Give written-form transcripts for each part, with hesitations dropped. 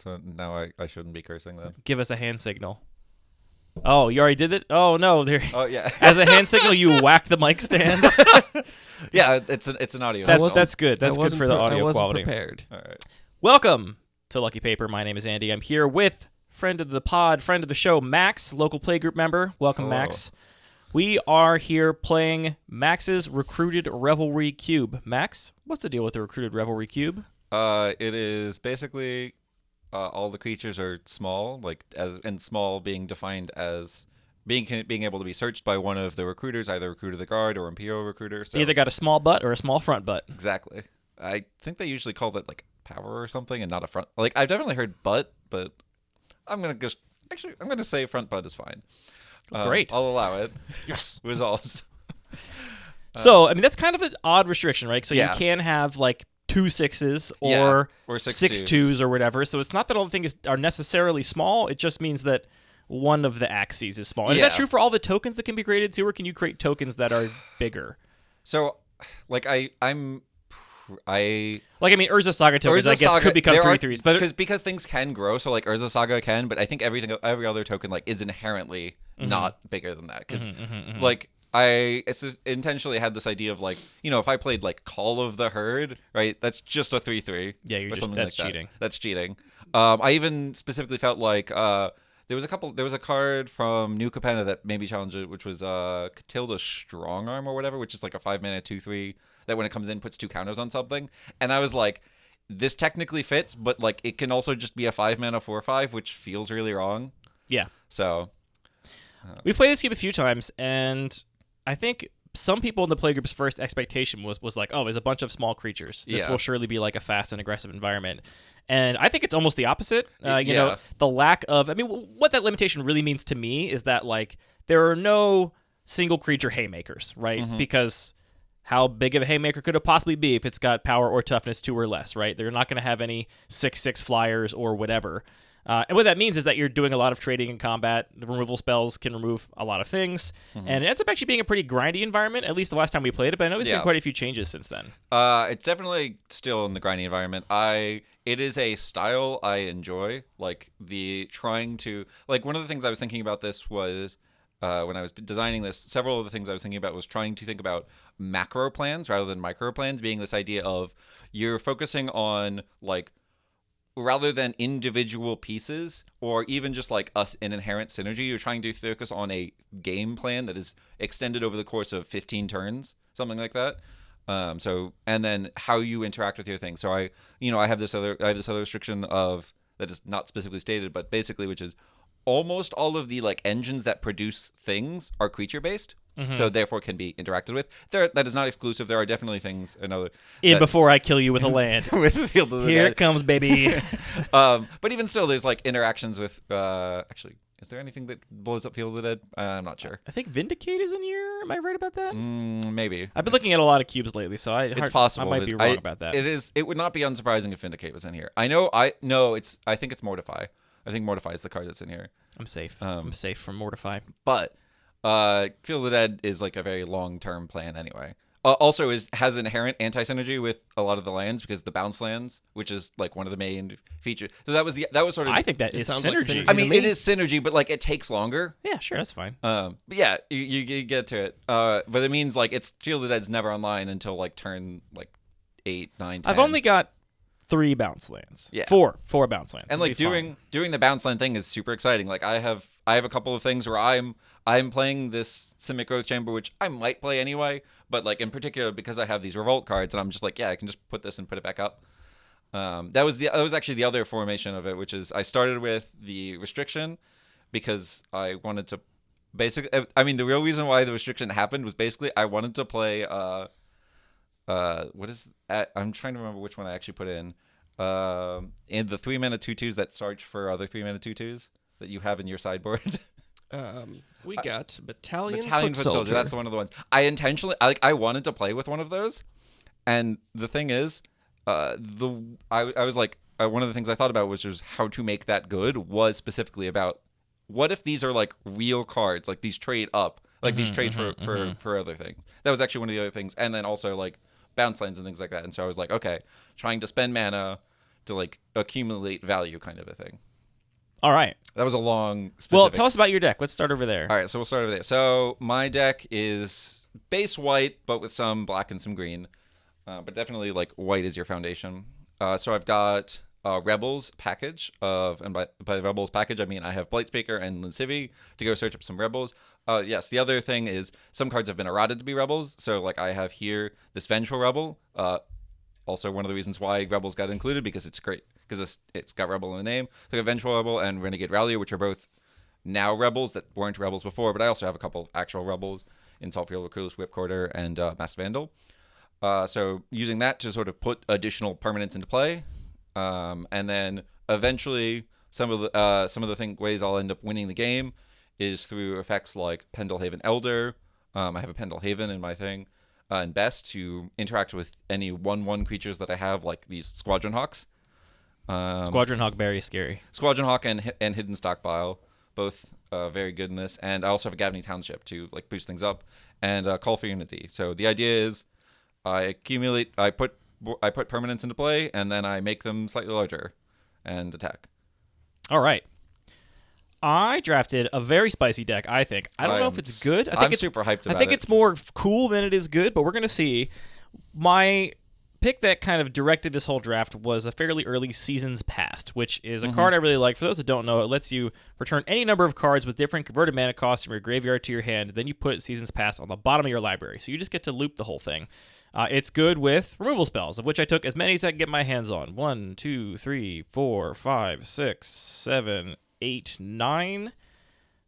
So now I shouldn't be cursing then. Give us a hand signal. Oh, you already did it? Oh, no. There. Oh, yeah. As a hand signal, you whack the mic stand? Yeah, it's an audio. That's good. That's good for the audio quality. Prepared. All right. Welcome to Lucky Paper. My name is Andy. I'm here with friend of the pod, friend of the show, Max, local playgroup member. Welcome, Hello. Max. We are here playing Max's Recruited Revelry Cube. Max, what's the deal with the Recruited Revelry Cube? It is basically all the creatures are small, and small being defined as being able to be searched by one of the recruiters, either Recruiter the Guard or Imperial Recruiter. So They either got a small butt or a small front butt. exactly. I think they usually call it like power or something, and not a front. Like I've definitely heard butt, but I'm gonna say front butt is fine. Great. I'll allow it. Yes. Resolved. So, I mean, that's kind of an odd restriction, right? So Yeah. you can have like 2 6s or, Yeah, or 6 6 2s or whatever. So it's not that all the things are necessarily small. It just means that one of the axes is small. And Is that Yeah. true for all the tokens that can be created too, or can you create tokens that are bigger? So, like I Like, I mean, Urza Saga tokens, Urza I guess, Saga, could become there 3/3s, but because things can grow. So like Urza Saga can, but I think every other token like is inherently not bigger than that. Because like it's intentionally had this idea of like, you know, if I played like Call of the Herd, right, that's just a 3/3. Yeah, that's cheating. That's cheating. I even specifically felt like there was a card from New Capenna that made me challenge it, which was Catilda Strongarm or whatever, which is like a 5-mana 2/3 that when it comes in puts 2 counters on something. And I was like, this technically fits, but like it can also just be a 5-mana 4/5, which feels really wrong. yeah. So We've played this game a few times, and I think some people in the playgroup's first expectation was like, oh, there's a bunch of small creatures. This Yeah. will surely be like a fast and aggressive environment. And I think it's almost the opposite. You Yeah. know, the lack of, I mean, what that limitation really means to me is that like there are no single creature haymakers, right? Because how big of a haymaker could it possibly be if it's got power or toughness 2 or less, right? They're not going to have any 6/6 flyers or whatever. And what that means is that you're doing a lot of trading in combat. The removal spells can remove a lot of things. And it ends up actually being a pretty grindy environment, at least the last time we played it, but I know there's been quite a few changes since then. it's definitely still in the grinding environment. It is a style I enjoy. Like the trying to like one of the things I was thinking about this was when I was designing this. Several of the things I was thinking about was trying to think about macro plans rather than micro plans. Being this idea of you're focusing on like rather than individual pieces or even just like an inherent synergy, you're trying to focus on a game plan that is extended over the course of 15 turns, something like that. And then how you interact with your thing. So I have this other restriction of that is not specifically stated, but basically, which is almost all of the like engines that produce things are creature based. So therefore can be interacted with. That is not exclusive. There are definitely things Before I kill you with a land. with Field of the Here Dead. it comes, baby. But even still, there's like interactions with. Actually, is there anything that blows up Field of the Dead? I'm not sure. I think Vindicate is in here. Am I right about that? Maybe. I've been looking at a lot of cubes lately, so It's possible. I might be wrong about that. It is. It would not be unsurprising if Vindicate was in here. I know. I think it's Mortify. I think Mortify is the card that's in here. I'm safe. I'm safe from Mortify. But Field of the Dead is like a very long-term plan anyway. Also has inherent anti-synergy with a lot of the lands because the bounce lands, which is like one of the main features. So that was sort of. I think that is sounds like synergy. synergy. I mean, it is synergy, but like it takes longer. Yeah, sure, that's fine. But yeah, you get to it. But it means like it's Field of the Dead's never online until like turn like 8, 9, 10. I've only got 3 bounce lands. Yeah. 4 bounce lands. And It'll like be fine. doing the bounce land thing is super exciting. Like I have a couple of things where I'm playing this Simic Growth Chamber, which I might play anyway, but like in particular because I have these revolt cards and I'm just like, yeah, I can just put this and put it back up. That was actually the other formation of it, which is I started with the restriction because I wanted to basically. I mean, the real reason why the restriction happened was basically I wanted to play. I'm trying to remember which one I actually put in the 3-mana 2/2s that search for other 3-mana 2/2s that you have in your sideboard. We got Battalion Foot Soldier. That's one of the ones. I intentionally, I wanted to play with one of those, and the thing is, I was like, one of the things I thought about was just how to make that good was specifically about what if these are like real cards, like these trade up, like these trade for other things. That was actually one of the other things, and then also like bounce lands and things like that. And so I was like, okay, trying to spend mana to like accumulate value kind of a thing. All right. That was a long specific. Well, tell us about your deck. Let's start over there. All right, so we'll start over there. So my deck is base white, but with some black and some green. But definitely like white is your foundation. So I've got Rebels package and by Rebels package I mean I have Blightspeaker and Lincivi to go search up some Rebels. Yes, the other thing is some cards have been errated to be Rebels. So like I have here this Vengeful Rebel. Also one of the reasons why Rebels got included because it's great because it's got Rebel in the name. So I have Vengeful Rebel and Renegade Rally, which are both now Rebels that weren't Rebels before. But I also have a couple actual Rebels in Saltfield Recluse, Whipcorder, and Mass Vandal. So using that to sort of put additional permanents into play, and then eventually some of the ways I'll end up winning the game is through effects like Pendelhaven Elder. I have a Pendelhaven in my thing, and best to interact with any 1/1 creatures that I have, like these Squadron Hawks. Squadron Hawk, very scary. Squadron Hawk and Hidden Stockpile, both very good in this, and I also have a Gavney Township to like boost things up, and Call for Unity. So the idea is I put permanents into play, and then I make them slightly larger and attack. All right. I drafted a very spicy deck, I think. I don't know if it's good. I'm super hyped about it. I think it's more cool than it is good, but we're going to see. My pick that kind of directed this whole draft was a fairly early Seasons Past, which is a card I really like. For those that don't know, it lets you return any number of cards with different converted mana costs from your graveyard to your hand. Then you put Seasons Past on the bottom of your library. So you just get to loop the whole thing. It's good with removal spells, of which I took as many as I could get my hands on. 1, 2, 3, 4, 5, 6, 7, 8, 9.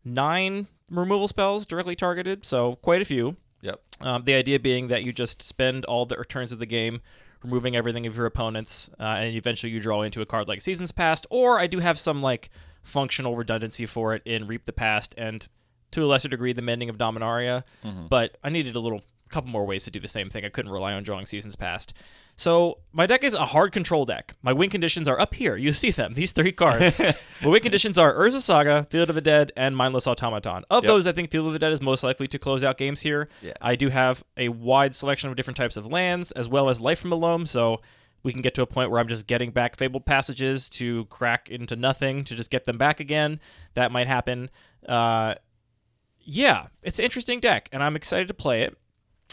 9 removal spells directly targeted, so quite a few. Yep. The idea being that you just spend all the turns of the game removing everything of your opponents, and eventually you draw into a card like Seasons Past, or I do have some like functional redundancy for it in Reap the Past and to a lesser degree the Mending of Dominaria, but I needed a couple more ways to do the same thing. I couldn't rely on drawing Seasons Past. So my deck is a hard control deck. My win conditions are up here. You see them, these 3 cards. My win conditions are Urza Saga, Field of the Dead, and Mindless Automaton. Of those, I think Field of the Dead is most likely to close out games here. Yeah. I do have a wide selection of different types of lands, as well as Life from the Loam, so we can get to a point where I'm just getting back Fabled Passages to crack into nothing to just get them back again. That might happen. Yeah, it's an interesting deck, and I'm excited to play it.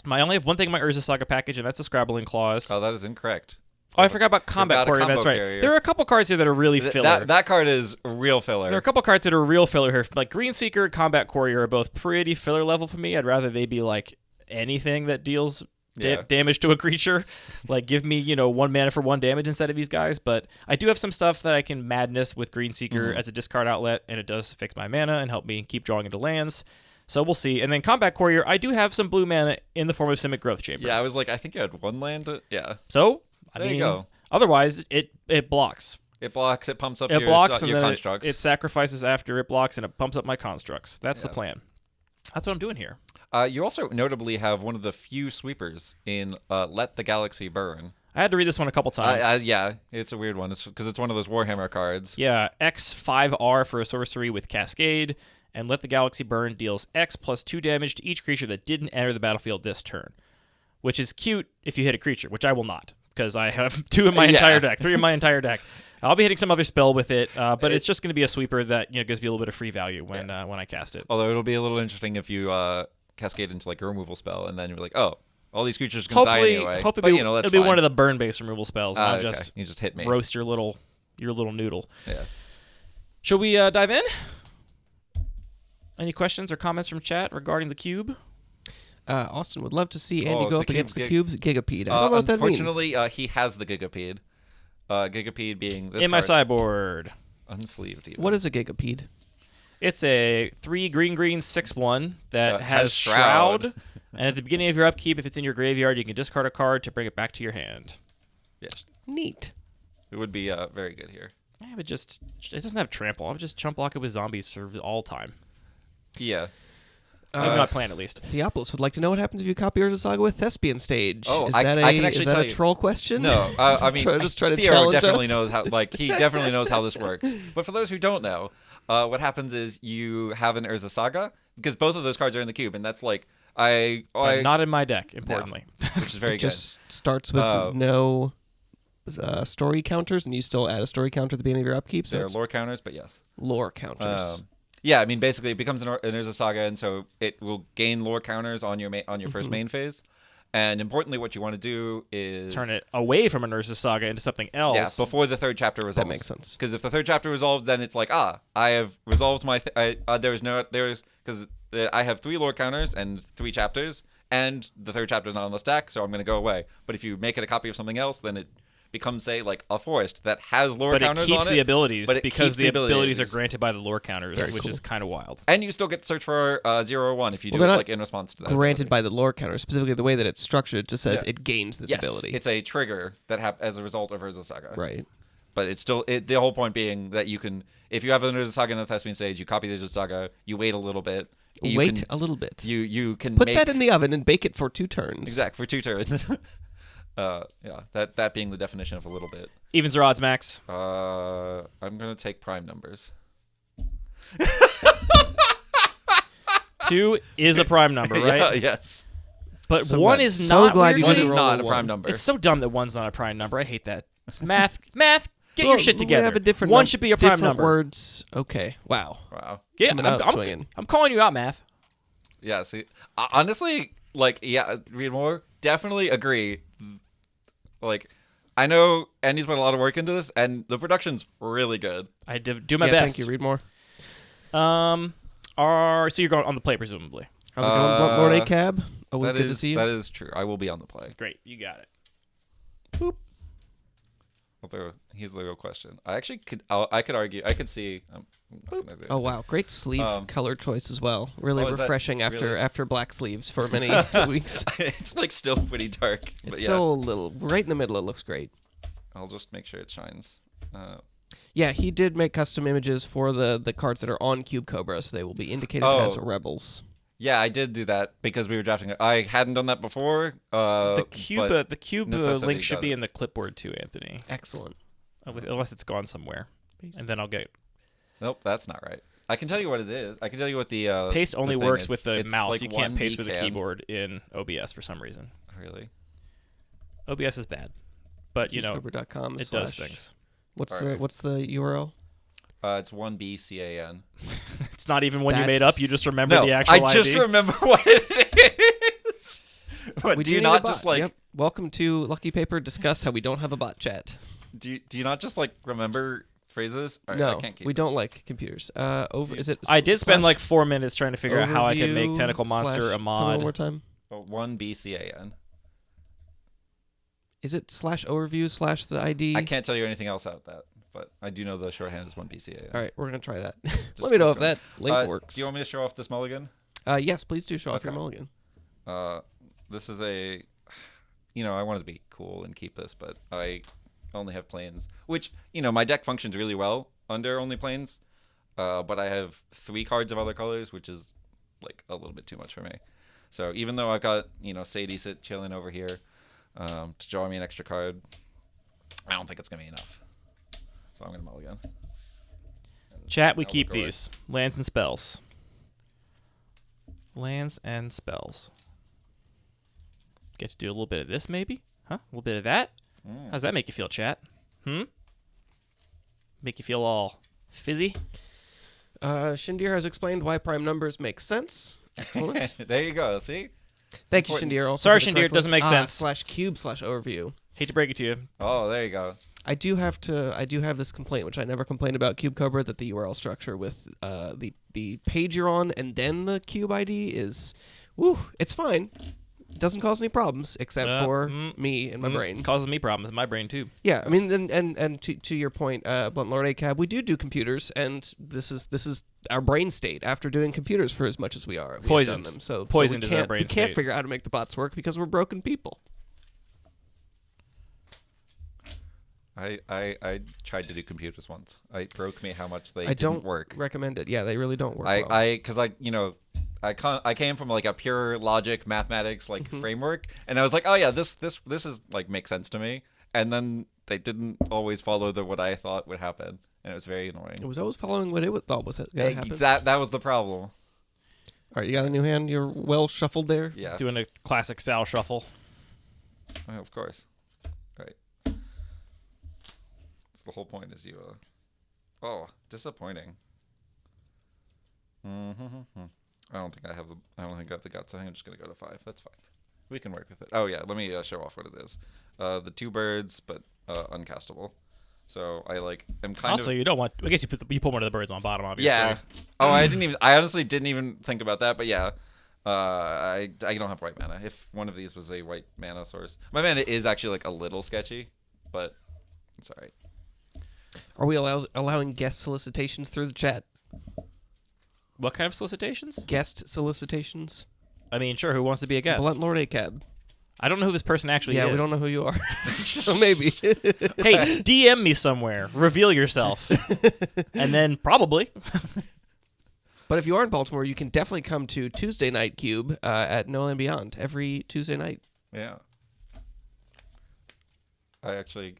I only have one thing in my Urza Saga package, and that's a Scrabbling Claws. Oh, that is incorrect. Oh, I forgot about Combat Courier. That's right. Carrier. There are a couple cards here that are really filler. That card is real filler. There are a couple cards that are real filler here. Like Green Seeker, Combat Courier are both pretty filler level for me. I'd rather they be like anything that deals damage to a creature. Like give me 1 mana for 1 damage instead of these guys. But I do have some stuff that I can Madness with Green Seeker as a discard outlet, and it does fix my mana and help me keep drawing into lands. So we'll see. And then Combat Courier, I do have some blue mana in the form of Simic Growth Chamber. Yeah, I was like, I think you had 1 land. Yeah. So, There you go. Otherwise, it blocks. It blocks, it pumps up your constructs. It sacrifices after it blocks, and it pumps up my constructs. That's the plan. That's what I'm doing here. You also notably have one of the few sweepers in Let the Galaxy Burn. I had to read this one a couple times. Yeah, it's a weird one. It's because it's one of those Warhammer cards. Yeah, X5R for a sorcery with Cascade, and Let the Galaxy Burn deals X plus 2 damage to each creature that didn't enter the battlefield this turn, which is cute if you hit a creature, which I will not, because I have 2 in my entire deck, 3 in my entire deck. I'll be hitting some other spell with it, but it's just going to be a sweeper that gives me a little bit of free value when I cast it. Although it'll be a little interesting if you cascade into like a removal spell, and then you're like, oh, all these creatures can die anyway. Hopefully, but, that's it'll be fine. one of the burn-based removal spells, and I'll just you just hit me, roast your little noodle. Yeah. Shall we dive in? Any questions or comments from chat regarding the cube? Austin would love to see Andy go up against the cube's Gigapede. I don't know what that means. Unfortunately, he has the Gigapede. Gigapede being this in my sideboard. Unsleeved even. What is a Gigapede? It's a 3 green 6/1 that has Shroud. And at the beginning of your upkeep, if it's in your graveyard, you can discard a card to bring it back to your hand. Yes. Neat. It would be very good here. Yeah, but it doesn't have trample. I would just chump block it with zombies for all time. Yeah. Maybe not plan at least. Theopolis would like to know what happens if you copy Urza Saga with Thespian Stage. Oh, is I can actually tell a you. troll question? No, I mean, just try to Theo challenge definitely us? knows how. Like, he definitely knows how this works. But for those who don't know, what happens is you have an Urza Saga because both of those cards are in the cube, and that's like But not in my deck. Importantly, which is very It good. just starts with no story counters, and you still add a story counter at the beginning of your upkeep. So There are lore counters, but yes. lore counters. Yeah, I mean, basically, it becomes an Urza Saga, and so it will gain lore counters on your first main phase. And importantly, what you want to do is turn it away from an Urza Saga into something else. Yeah, before the third chapter resolves. That makes sense. Because if the third chapter resolves, then it's like, I have resolved my. Because I have 3 lore counters and 3 chapters, and the third chapter is not on the stack, so I'm going to go away. But if you make it a copy of something else, then it becomes, say, like a forest that has lore counters on it. But it keeps the abilities, because the abilities are abilities. granted by the lore counters, Very which cool. is kind of wild. And you still get to search for 0 or 1 if you do they're it not like in response to that. Granted ability. by the lore counter, specifically the way that it's structured, just says Yeah. it gains this Yes, ability. it's a trigger that as a result of Urza Saga. Right. But it's still the whole point being that you can, if you have an Urza Saga in the Thespian stage, you copy the Urza Saga, you wait a little bit. Wait a little bit. You can Put make that in the oven and bake it for 2 turns. exact for 2 turns. That being the definition of a little bit. Evens or odds, Max? I'm gonna take prime numbers. 2 is a prime number, right? Yeah, yes. But So 1 glad- is so not. glad you One weirdly. didn't is roll not a a prime 1. number. It's so dumb that 1's not a prime number. I hate that. Math. Get Well, your shit together. We have a different 1 should be a prime different number. words. Okay. Wow. Wow. Yeah, Coming out I'm, swinging. I'm calling you out, Math. Yeah. See, honestly, like, yeah, read more. Definitely agree. Like, I know Andy's put a lot of work into this, and the production's really good. I do my Yeah, best. thank you. Read more. So you're going on the play, presumably. How's it going, Lord ACAB? Always That good to is see you. that is true. I will be on the play. Great, you got it. Boop. Although here's the real question. I actually could argue. I could see. I'm not gonna do Oh it. wow, great sleeve color choice as well. Really Oh, is that refreshing really- after black sleeves for many weeks. It's like still pretty dark. But It's yeah, still a little right in the middle. It looks great. I'll just make sure it shines. Yeah, he did make custom images for the cards that are on Cube Cobra, so they will be indicated as Rebels. Yeah, I did do that because we were drafting it. I hadn't done that before. The cube but necessity link should got be it. in the clipboard too, Anthony. Excellent. Unless it's gone somewhere, and then I'll get. Nope, that's not right. I can tell you what it is. I can tell you what the Paste only the thing works is. with the It's mouse. like You can't one paste with the VCAM. keyboard in OBS for some reason. Really? OBS is bad, but CubeCobra.com it does things. What's Alright. what's the URL? It's 1BCAN. It's not even one you made That's- up. You just remember No, the actual I just ID. remember what it is. But do you need not a just bot. like Yep. Welcome to Lucky Paper. Discuss how we don't have a bot chat. do you not just like remember phrases? All right, No, I can't keep we don't this. like computers. Is it? I did spend slash like 4 minutes trying to figure out how I could make overview Tentacle Monster slash- a tell me mod. one more time. 1BCAN. Is it /overview/ the ID? I can't tell you anything else out that, but I do know the shorthand is 1BCAN. All right, we're gonna try that. Let me know if click that link works. Do you want me to show off this mulligan? Yes, please do show off your Okay. mulligan. This is I wanted to be cool and keep this, but I only have planes, which, my deck functions really well under only planes, but I have 3 cards of other colors, which is like a little bit too much for me. So even though I've got, Sadie chilling over here to draw me an extra card, I don't think it's going to be enough. So I'm going to mulligan. Chat, we I'll keep look away. these lands and spells. Lands and spells. Get to do a little bit of this, maybe? Huh? A little bit of that? How's that make you feel, chat? Make you feel all fizzy? Shindir has explained why prime numbers make sense. Excellent. There you go. See? Thank you, Important. Shindir. Also Sorry, for the Shindir, correct it doesn't link. make sense. /cube/overview. Hate to break it to you. Oh, there you go. I do have this complaint, which I never complained about Cube Cobra, that the URL structure with the page you're on and then the cube ID is, it's fine. It doesn't cause any problems except for me and my brain. Causes me problems in my brain, too. Yeah, I mean, and to your point, Blunt Lord ACAB, we do computers, and this is our brain state after doing computers for as much as we are. Poisoned. Them. So Poisoned we is our can't, brain we can't state. figure out how to make the bots work because we're broken people. I tried to do computers once. It broke me how much they I didn't don't work. recommend it. Yeah, they really don't work. well. Because I came from like a pure logic mathematics like framework, and I was like, oh yeah, this is like makes sense to me. And then they didn't always follow what I thought would happen, and it was very annoying. It was always following what it thought was going to happen. That was the problem. All right, you got a new hand. You're well shuffled there. Yeah, Doing a classic Sal shuffle. of course. Right. the whole point is you. Oh, disappointing. I don't think I have the guts. I think I'm just gonna go to 5. That's fine. We can work with it. Oh yeah, let me show off what it is. The 2 birds, but uncastable. So I am kind Also, of. you don't want. I guess you put one of the birds on bottom, obviously. Yeah. Oh, I honestly didn't even think about that, but yeah. I don't have white mana. If one of these was a white mana source, my mana is actually a little sketchy, but it's all right. Are we allowing guest solicitations through the chat? What kind of solicitations? Guest solicitations. I mean, sure. Who wants to be a guest? Blunt Lord ACAB. I don't know who this person actually is. Yeah, we don't know who you are. So maybe. Hey, DM me somewhere. Reveal yourself. And then probably. But if you are in Baltimore, you can definitely come to Tuesday Night Cube at No Land Beyond every Tuesday night. Yeah. I actually,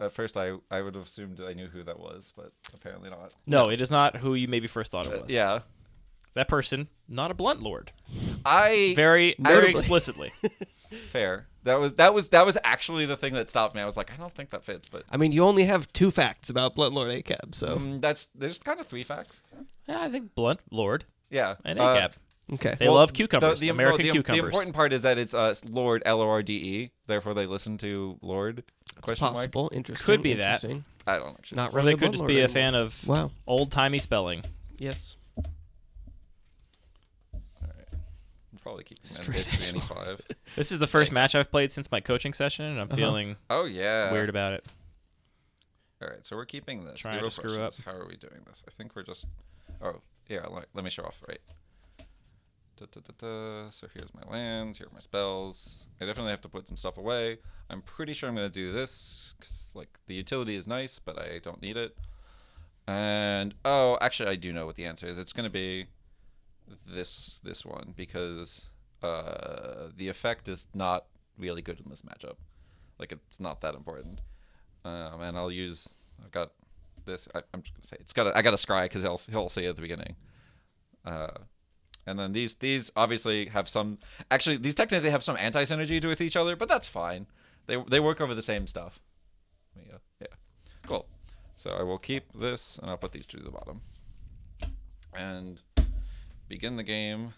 at first I would have assumed I knew who that was, but apparently not. No, it is not who you maybe first thought it was. Yeah. That person, not a Blunt Lord. Very Very explicitly. Fair. That was actually the thing that stopped me. I was like, I don't think that fits, but I mean, you only have 2 facts about Blunt Lord ACAB, so. there's kind of 3 facts. Yeah, I think Blunt Lord Yeah. and ACAB. Okay. They love cucumbers. American the cucumbers. important part is that it's Lord Lorde. Therefore, they listen to Lord. It's possible. Interesting. Could be that. Interesting. I don't actually. Not Or really. they could just be a fan of Wow. old-timey spelling. Yes. All right. We'll probably keep basically any 5. This is the first match I've played since my coaching session, and I'm feeling Oh yeah. weird about it. All right, so we're keeping this. Trying Zero to screw questions. up. How are we doing this? I think we're just. Oh yeah. Let me show off. Right. So here's my lands. Here are my spells. I definitely have to put some stuff away. I'm pretty sure I'm gonna do this because the utility is nice, but I don't need it. And actually, I do know what the answer is. It's gonna be this one because the effect is not really good in this matchup. It's not that important. And I've got this. I'm just gonna say I got a scry because he'll say it at the beginning. And then these obviously have some. Actually, these technically have some anti-synergy with each other, but that's fine. They work over the same stuff. Yeah. Cool. So I will keep this, and I'll put these 2 to the bottom. And begin the game.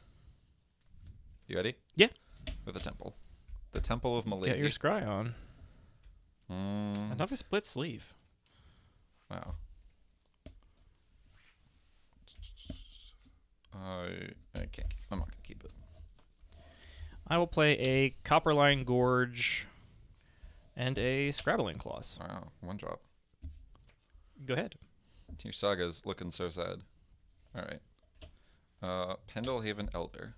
You ready? Yeah. With a temple. The Temple of Malady. Get your scry on. Another split sleeve. Wow. I can't. I'm not gonna keep it. I will play a Copperline Gorge and a Scrabbling Claws. Wow, 1 drop. Go ahead. Your Saga's looking so sad. All right. Pendlehaven Elder.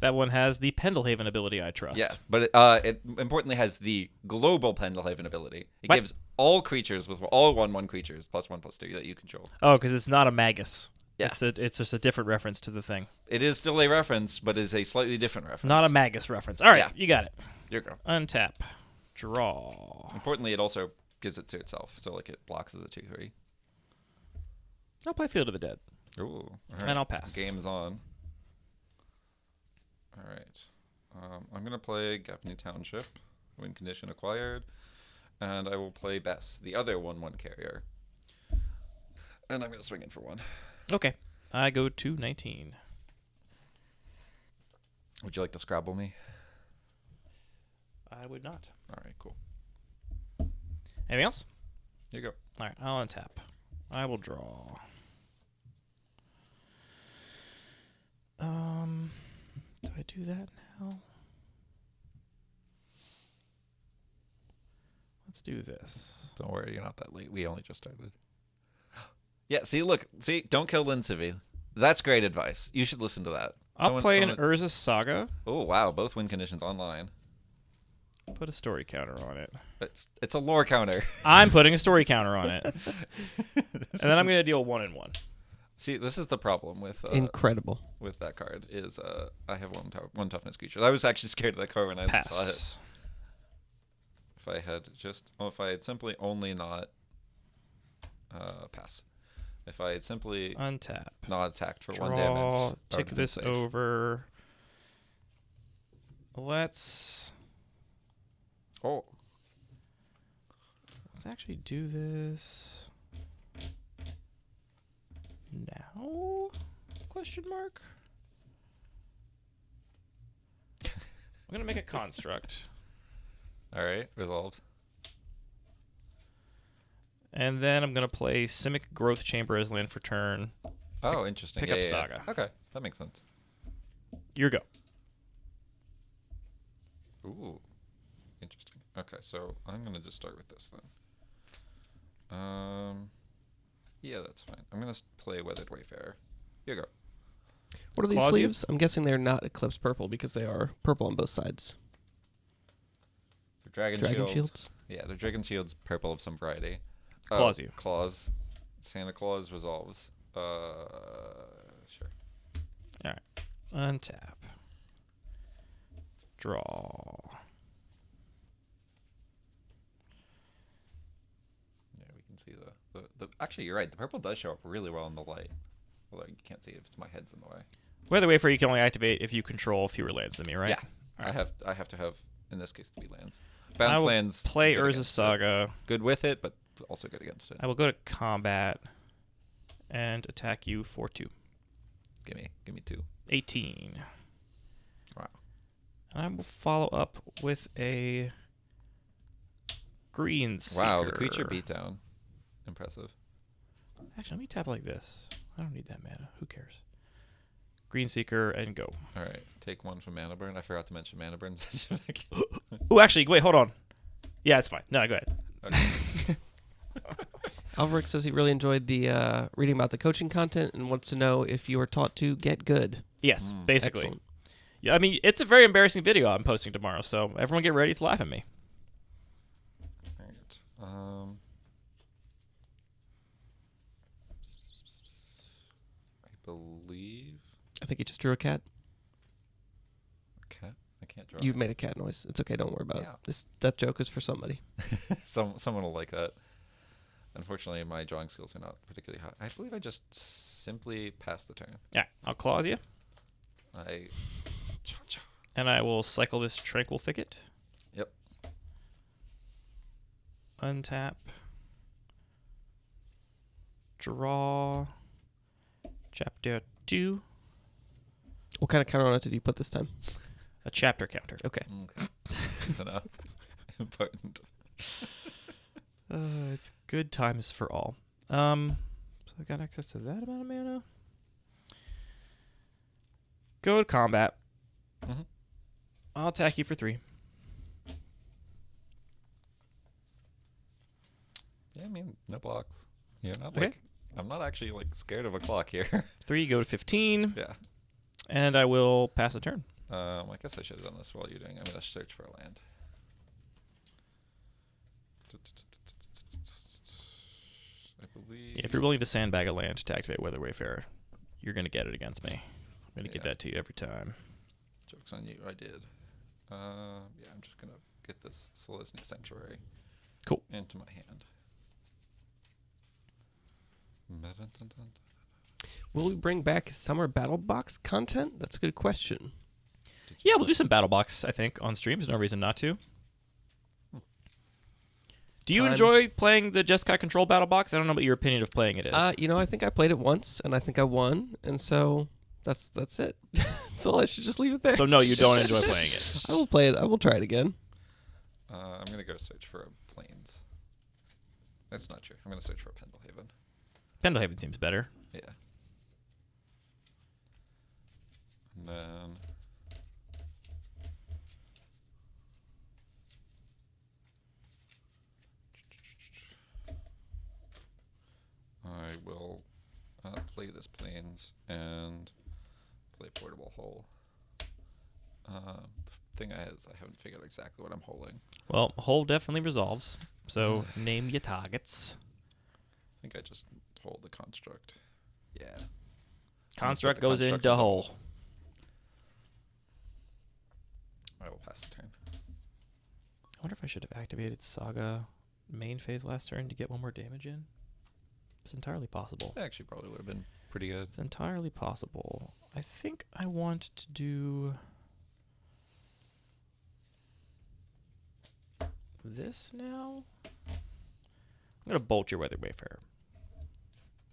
That one has the Pendlehaven ability I trust. Yeah, but it importantly has the global Pendlehaven ability. It What? gives all creatures with all 1/1 creatures +1/+2 that you control. Oh, because it's not a Magus. Yeah. It's just a different reference to the thing. It is still a reference, but it's a slightly different reference. Not a Magus reference. All right, Yeah. you got it. Your go. Untap. Draw. Importantly, it also gives it to itself, so it blocks as a 2/3. I'll play Field of the Dead. Ooh, all right. And I'll pass. Game's on. All right. I'm gonna play Gapney Township, win condition acquired, and I will play Bess, the other 1/1 carrier, and I'm gonna swing in for 1. Okay. I go to 19. Would you like to Scrabble me? I would not. All right, cool. Anything else? Here you go. All right, I'll untap. I will draw. Do I do that now? Let's do this. Don't worry, you're not that late. We only just started. Yeah, see, don't kill Linsivy. That's great advice. You should listen to that. I'll play an Urza Saga. Oh, wow, both win conditions online. Put a story counter on it. It's a lore counter. I'm putting a story counter on it. And then I'm going to deal 1 and 1. See, this is the problem with Incredible. with that card is I have one toughness creature. I was actually scared of that card when I saw it. Pass. If I had simply only not pass. If I had simply Untap. not attacked for Draw. 1 damage, I Tick would've been this safe. over. Let's Let's actually do this now? Question mark. I'm gonna make a construct, All right, resolved. and then I'm gonna play Simic Growth Chamber as land for turn. Oh, interesting. pick Yeah, up yeah, Saga. Yeah. Okay, that makes sense. Your go. Ooh, interesting. Okay, so I'm gonna just start with this then. Yeah, that's fine. I'm gonna play Weathered Wayfarer. Here you go. What are these Claws you? sleeves? I'm guessing they're not Eclipse purple because they are purple on both sides. They're Dragon Shield. Shields. Yeah, they're Dragon Shields, purple of some variety. Claws you. Claws. Santa Claus resolves. Sure. All right. Untap. Draw. Yeah, we can see the. Actually, you're right. The purple does show up really well in the light. Although you can't see it if it's my head's in the way. Weather Wayfarer you can only activate if you control fewer lands than me, right? Yeah. All right. I have to have in this case 3 lands. I Bounce will lands. play good Urza against it. Saga. Good with it, but also good against it. I will go to combat and attack you for 2. Give me 2. 18. Wow. And I will follow up with a Green Seeker. Wow, the creature beatdown. Impressive. Actually, let me tap like this. I don't need that mana. Who cares? Green Seeker and go. All right, take 1 from Mana Burn. I forgot to mention Mana Burn. Oh, actually, wait, hold on. Yeah, it's fine. No, go ahead. Okay. Alverick says he really enjoyed the reading about the coaching content and wants to know if you were taught to get good. Yes, basically. Excellent. Yeah, I mean, it's a very embarrassing video I'm posting tomorrow, so everyone get ready to laugh at me. All right. I believe. I think you just drew a cat. Okay. I can't draw. You made a cat noise. It's okay. Don't worry about Yeah. it. That joke is for somebody. Someone will like that. Unfortunately, my drawing skills are not particularly high. I believe I just simply passed the turn. Yeah, I'll clause you, Cha-cha. and I will cycle this Tranquil Thicket. Yep. Untap. Draw. Chapter 2. What kind of counter on it did you put this time? A chapter counter. Okay. Okay. Good to know. Important. It's good times for all. So I got access to that amount of mana. Go to combat. Mm-hmm. I'll attack you for 3. Yeah, I mean, no blocks. You're not Okay. like. I'm not actually like scared of a clock here. 3, go to 15. Yeah. And I will pass the turn. I guess I should have done this while you're doing. I'm gonna search for a land. I believe. Yeah, if you're willing to sandbag a land to activate Weather Wayfarer, you're going to get it against me. I'm going to give Yeah. that to you every time. Joke's on you. I did. Yeah, I'm just gonna get this Selesnya Sanctuary. Cool. Into my hand. Will we bring back summer battle box content? That's a good question. Yeah, we'll do some Battle Box, I think, on stream. There's no reason not to. Do you Time. enjoy playing the Jeskai Control Battle Box? I don't know what your opinion of playing it is. I think I played it once and I think I won, and so that's it. So I should just leave it there. So no, you don't enjoy playing it. I will play it. I will try it again. I'm gonna go search for a Plains. That's not true. I'm gonna search for a Pendlehaven. Pendlehaven seems better. Yeah. And then. I will play this Plains and play Portable Hole. The thing is, I haven't figured out exactly what I'm holding. Well, hole definitely resolves. So name your targets. I think I just hold the Construct. Yeah. Construct the goes Construct into in the hole. I will pass the turn. I wonder if I should have activated Saga main phase last turn to get 1 more damage in. It's entirely possible. That actually probably would have been pretty good. It's entirely possible. I think I want to do this now. I'm going to bolt your Weather Wayfarer.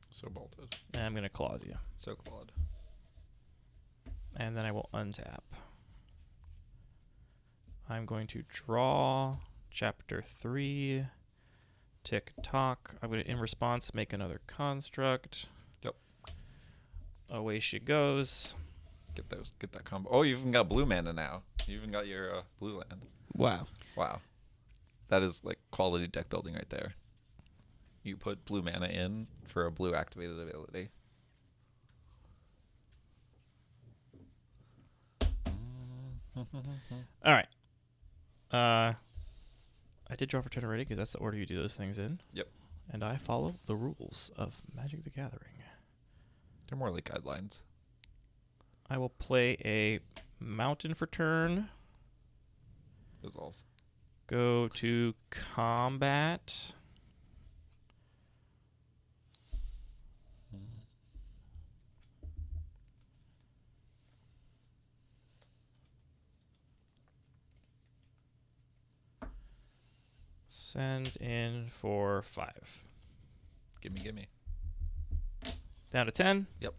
So bolted. And I'm going to claws you. So clawed. And then I will untap. I'm going to draw chapter 3. Tick tock. I'm going to, in response, make another construct. Yep. Away she goes. Get that combo. Oh, you even got blue mana now. You even got your blue land. Wow. Wow. That is like quality deck building right there. You put blue mana in for a blue activated ability. All right. I did draw for turn already because that's the order you do those things in. Yep. And I follow the rules of Magic the Gathering. They're more like guidelines. I will play a mountain for turn. Resolves. Go to combat. Send in for 5. Gimme. Down to 10. Yep.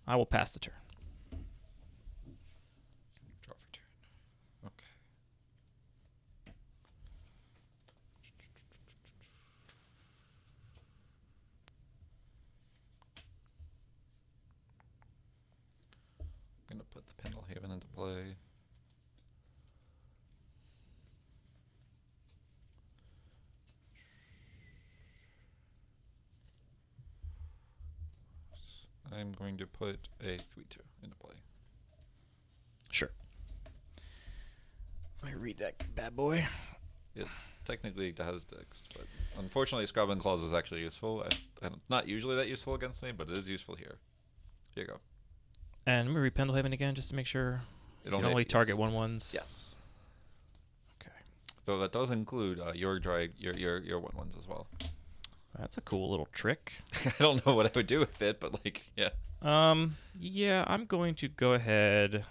I will pass the turn. Draw for turn. Okay. I'm gonna put the Pendlehaven into play. I'm going to put a 3-2 into play. Sure. Let me read that bad boy. It technically has Dex, but unfortunately Scrub Claws is actually useful. Not usually that useful against me, but it is useful here. Here you go. And let me read Pendlehaven again just to make sure It you can only target 1/1s. Yes. Okay. Though that does include your 1/1s as well. That's a cool little trick. I don't know what I would do with it, but like, yeah. Yeah, I'm going to go ahead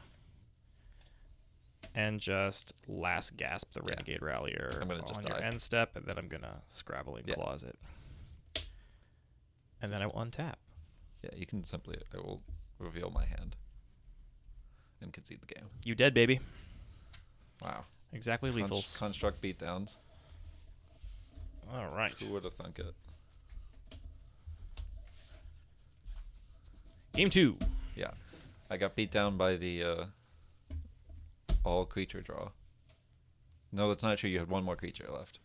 and just last gasp the Renegade Rallier I'm gonna just on your die. end step, and then I'm gonna Scrabbling Claws it. And then I will untap. Yeah, you can simply, I will reveal my hand and concede the game. You dead, baby. Wow. Exactly lethals. Construct beatdowns. All right. Who would have thunk it? Game 2. Yeah. I got beat down by the all creature draw. No, that's not true. You had one more creature left.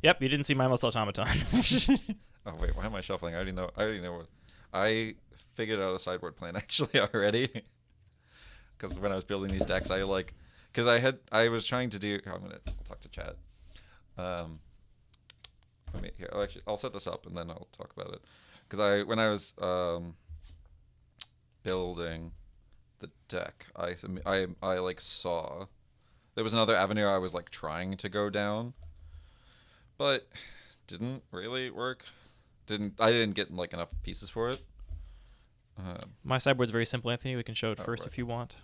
Yep, you didn't see Mindless Automaton. Oh wait, why am I shuffling? I already know what. I figured out a sideboard plan actually already. Because when I was building these decks, I was trying to do. I'll talk to chat. I'll set this up and then I'll talk about it. Because when I was building the deck, I like saw there was another avenue I was like trying to go down, but didn't really work. I didn't get like enough pieces for it. My sideboard's very simple, Anthony. We can show it first right. if you want.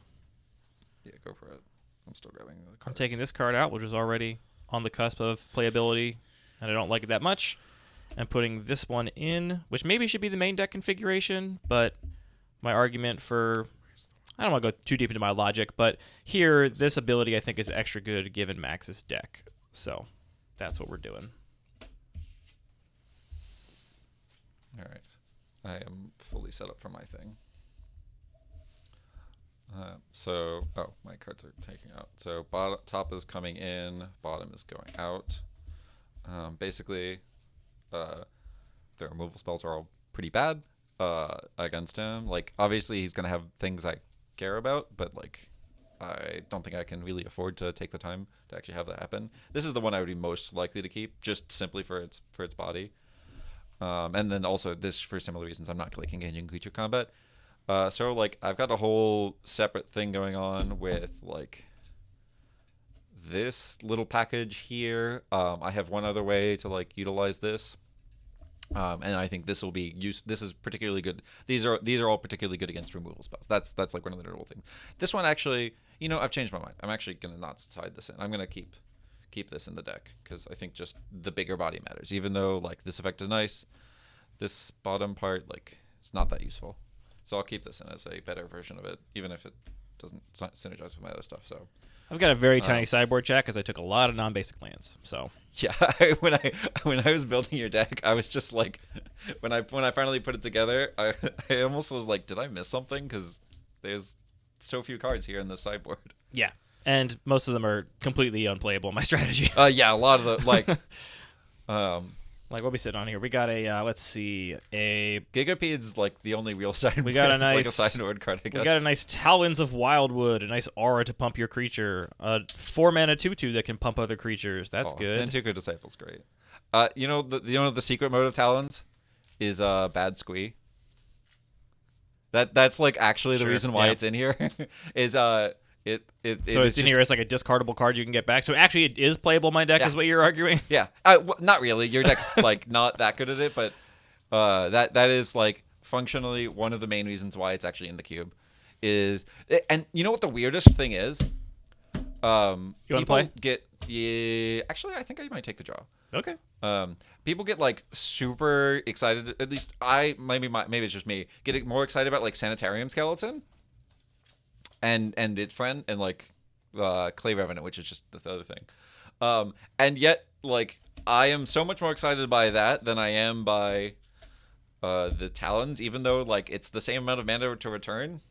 Yeah, go for it. I'm still grabbing the cards. I'm taking this card out, which is already on the cusp of playability, and I don't like it that much. And putting this one in, which maybe should be the main deck configuration, but my argument for... I don't want to go too deep into my logic, but here, this ability I think is extra good given Max's deck. So, that's what we're doing. All right. I am fully set up for my thing. My cards are taking out. So top is coming in, bottom is going out. Basically, the removal spells are all pretty bad against him. Like, obviously, he's going to have things I care about, but, like, I don't think I can really afford to take the time to actually have that happen. This is the one I would be most likely to keep, just simply for its body. And then also this, for similar reasons, I'm not clicking engaging creature combat. So, like, I've got a whole separate thing going on with, like, this little package here. I have one other way to, like, utilize this. And I think this will be used. This is particularly good. These are all particularly good against removal spells. That's like one of the notable things. This one actually, I've changed my mind. I'm actually gonna not side this in. I'm gonna keep keep this in the deck because I think just the bigger body matters. Even though like this effect is nice, this bottom part like it's not that useful. So I'll keep this in as a better version of it, even if it doesn't synergize with my other stuff. So I've got a very tiny sideboard chat because I took a lot of non-basic lands. So yeah, when I was building your deck, I was just like, when I finally put it together, I almost was like, did I miss something? Because there's so few cards here in the sideboard. yeah, and most of them are completely unplayable in my strategy. Yeah, a lot of the like, like what we sitting on here? We got a let's see, a Gigapede's like the only real side. We got a like nice a sideboard card. I guess. We got a nice Talons of Wildwood, a nice aura to pump your creature, a 4-mana 2/2 that can pump other creatures. That's good. And Tuca Disciple's great. You know the secret mode of Talons is bad squee. That's like actually the Sure, reason why yeah. it's in here is So it's in here as like a discardable card you can get back. So actually, it is playable in my deck, Yeah. is what you're arguing. Yeah, not really. Your deck's like not that good at it, but that is like functionally one of the main reasons why it's actually in the cube. And you know what the weirdest thing is? You want to play? Actually, I think I might take the draw. Okay. People get like super excited. At least maybe it's just me getting more excited about like Sanitarium Skeleton and its friend and like Clay Revenant, which is just the other thing. And yet like I am so much more excited by that than I am by the Talons, even though like it's the same amount of mana to return.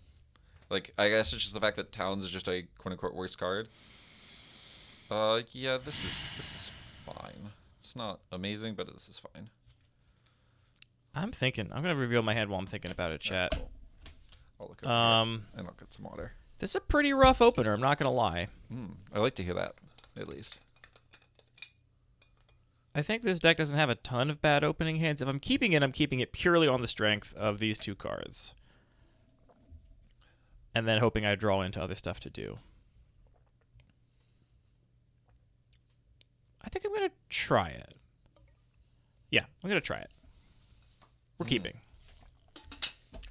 Like I guess it's just the fact that Talons is just a quote unquote worse card. Yeah, this is fine. It's not amazing, but this is fine. I'm gonna reveal my hand while I'm thinking about it, chat. Cool. I'll look over here and I'll get some water. This is a pretty rough opener. I'm not gonna lie. I like to hear that, at least. I think this deck doesn't have a ton of bad opening hands. If I'm keeping it purely on the strength of these two cards, and then hoping I draw into other stuff to do. I think I'm going to try it. Yeah, I'm going to try it. We're keeping.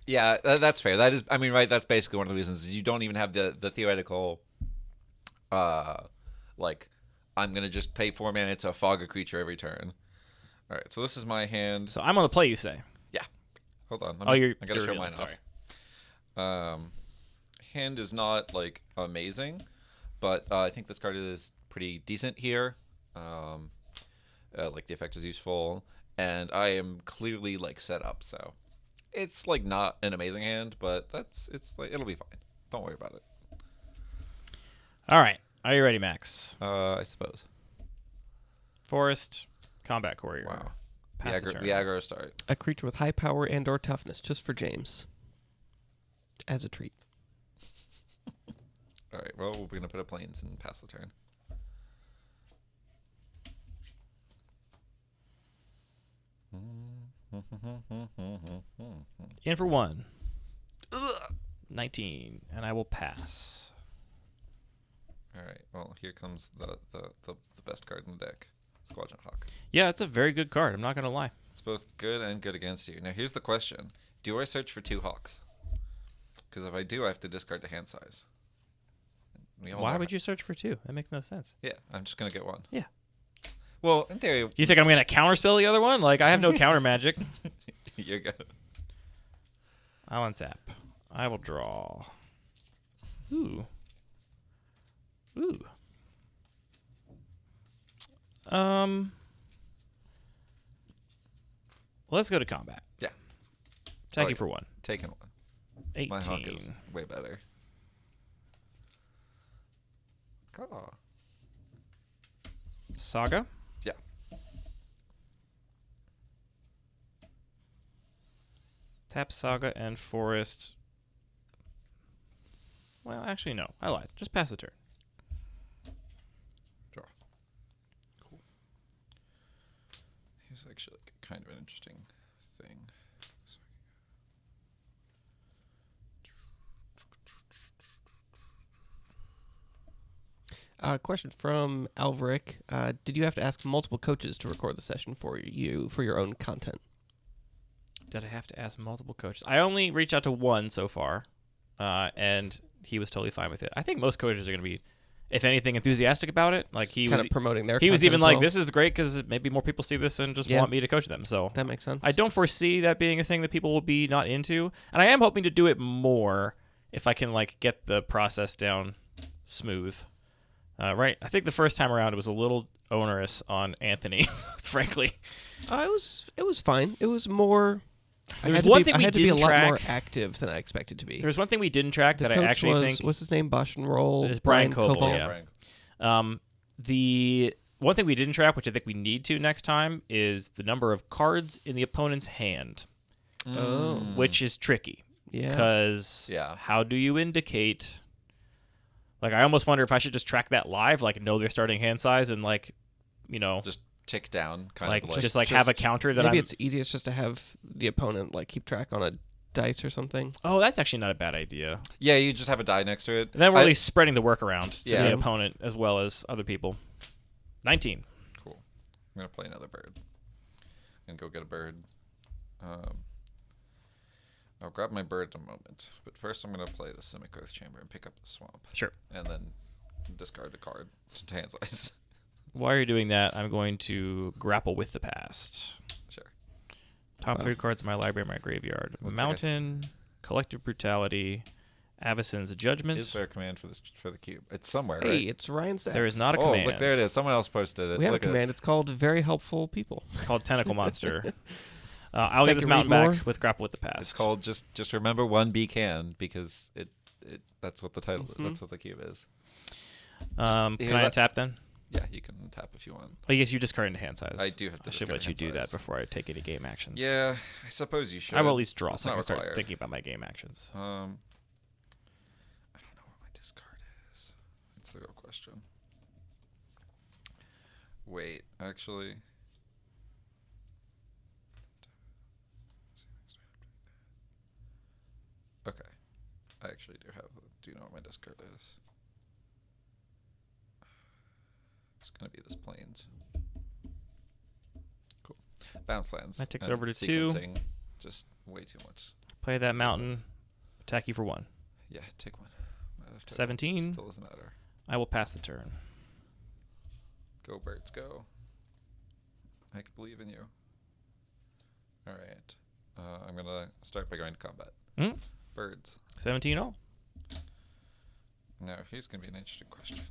Yeah, that's fair. That is, I mean, right, that's basically one of the reasons is you don't even have the theoretical, like, I'm going to just pay 4 mana to fog a creature every turn. All right, so this is my hand. So I'm on the play, you say? Yeah. Hold on. I got to show mine off. Hand is not, like, amazing, but I think this card is pretty decent here. Like the effect is useful, and I am clearly like set up, so it's like not an amazing hand, but it's like it'll be fine. Don't worry about it. All right, are you ready, Max? I suppose. Forest, Combat Courier. Wow. Pass the turn. The aggro start. A creature with high power and/or toughness, just for James, as a treat. All right. Well, we're gonna put up planes and pass the turn. In for 1. 19, and I will pass. All right. Well, here comes the best card in the deck, Squadron Hawk. Yeah, it's a very good card. I'm not gonna lie. It's both good and good against you. Now, here's the question: do I search for 2 Hawks? Because if I do, I have to discard the hand size. Why would you search for 2? That makes no sense. Yeah, I'm just gonna get 1. Yeah. Well, in theory, You think I'm gonna counterspell the other one? Like I have no counter magic. you're good. I'll untap. I will draw. Ooh. Let's go to combat. Yeah. Attacking Okay. for 1. Taking 1. 18. My Hawk is way better. Oh. Saga. Yeah. Tap Saga and Forest. Well, actually, no. I lied. Just pass the turn. Draw. Cool. Here's actually like kind of an interesting thing. Question from Alverick. Did you have to ask multiple coaches to record the session for your own content? Did I have to ask multiple coaches? I only reached out to one so far, and he was totally fine with it. I think most coaches are going to be if anything, enthusiastic about it. Like he kind was of promoting their. He was content even as like, well. "This is great because maybe more people see this and just want me to coach them." So That makes sense. I don't foresee that being a thing that people will be not into, and I am hoping to do it more if I can like get the process down smooth. Right, I think the first time around it was a little onerous on Anthony, frankly. It was fine. It was more. There's one thing I we had to be a didn't lot more track. active than I expected to be. There's one thing we didn't track that I Coach actually was, think what's his name? Bosch and Roll. is Brian Koval. Koval. Yeah. Brian. The one thing we didn't track, which I think we need to next time, is the number of cards in the opponent's hand, Oh. which is tricky. Yeah. Because Yeah. how do you indicate? Like, I almost wonder if I should just track that live, like know their starting hand size and like, Just tick down, kind like of like just have a counter that Maybe I'm. it's easiest just to have the opponent like keep track on a dice or something. Oh, that's actually not a bad idea. Yeah, you just have a die next to it. And then we're at least spreading the work around to Yeah. the opponent as well as other people. 19. Cool. I'm gonna play another bird and go get a bird. I'll grab my bird in a moment, but first I'm gonna play the Simic Earth Chamber and pick up the swamp, Sure. and then discard a card to hand size. While you're doing that, I'm going to grapple with the past. Sure. Top 3 cards in my library, my graveyard. Looks like Mountain, Collective Brutality, Avacyn's Judgment. Is there a command for the cube? It's somewhere, Hey, right? it's Ryan Sachs. There is not a Oh, command. look, there it is. Someone else posted it. We have a Look at it. command. It's called Very Helpful People. It's called Tentacle Monster. I'll That get this can mountain read back more? with Grapple with the Past. It's called just remember one B can because it that's what the title Mm-hmm. that's what the cube is. Can hear I that? untap then? Yeah, you can tap if you want. Oh, I guess you discard into hand size. I do have to I should discard let you hand do that size. before I take any game actions. Yeah, I suppose you should. I will at least draw It's so I not can start required. thinking about my game actions. I don't know what my discard is. That's the real question. Wait, actually. Okay, I actually do know what my discard is. It's gonna be this plains. Cool. Bounce lands. That takes and over to 2. sequencing, just way too much. Play that mountain. Attack you for 1. Yeah, take one. Might have to- 17. Still doesn't matter. I will pass the turn. Go birds, go. I can believe in you. All right. I'm gonna start by going to combat. Hmm? Birds. 17 all. Now here's gonna be an interesting question.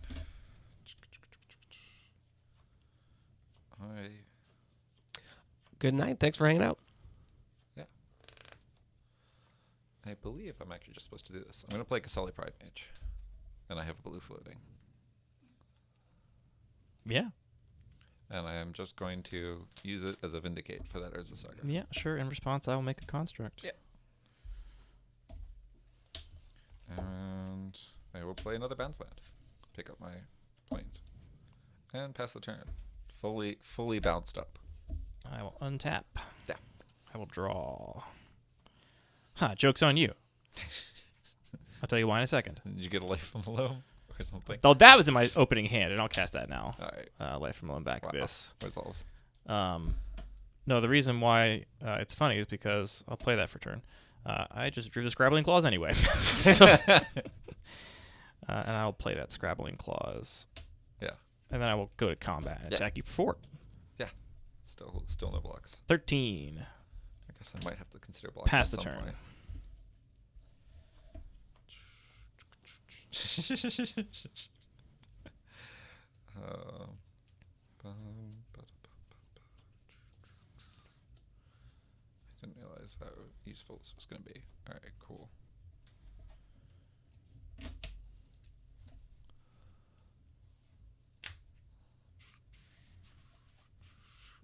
Good night. Thanks for hanging out. I believe I'm actually just supposed to do this. I'm gonna play Kasali Pride Mage, and I have a blue floating, Yeah. and I am just going to use it as a Vindicate for that Urza Saga. Yeah, sure. In response, I will make a construct. Yeah. And I will play another bounce land. Pick up my planes. And pass the turn. Fully bounced up. I will untap. Yeah. I will draw. Joke's on you. I'll tell you why in a second. Did you get a life from below or something? Though that was in my opening hand, and I'll cast that now. All right. Life from Loan back Wow. this. Resolves. No, the reason why it's funny is because I'll play that for turn. I just drew the Scrabbling Claws anyway. So, and I'll play that Scrabbling Claws. Yeah. And then I will go to combat and Yeah. attack you for 4. Yeah. Still no blocks. 13. I guess I might have to consider blocking. Pass at the some turn. point. I didn't realize how useful this was going to be. All right, cool.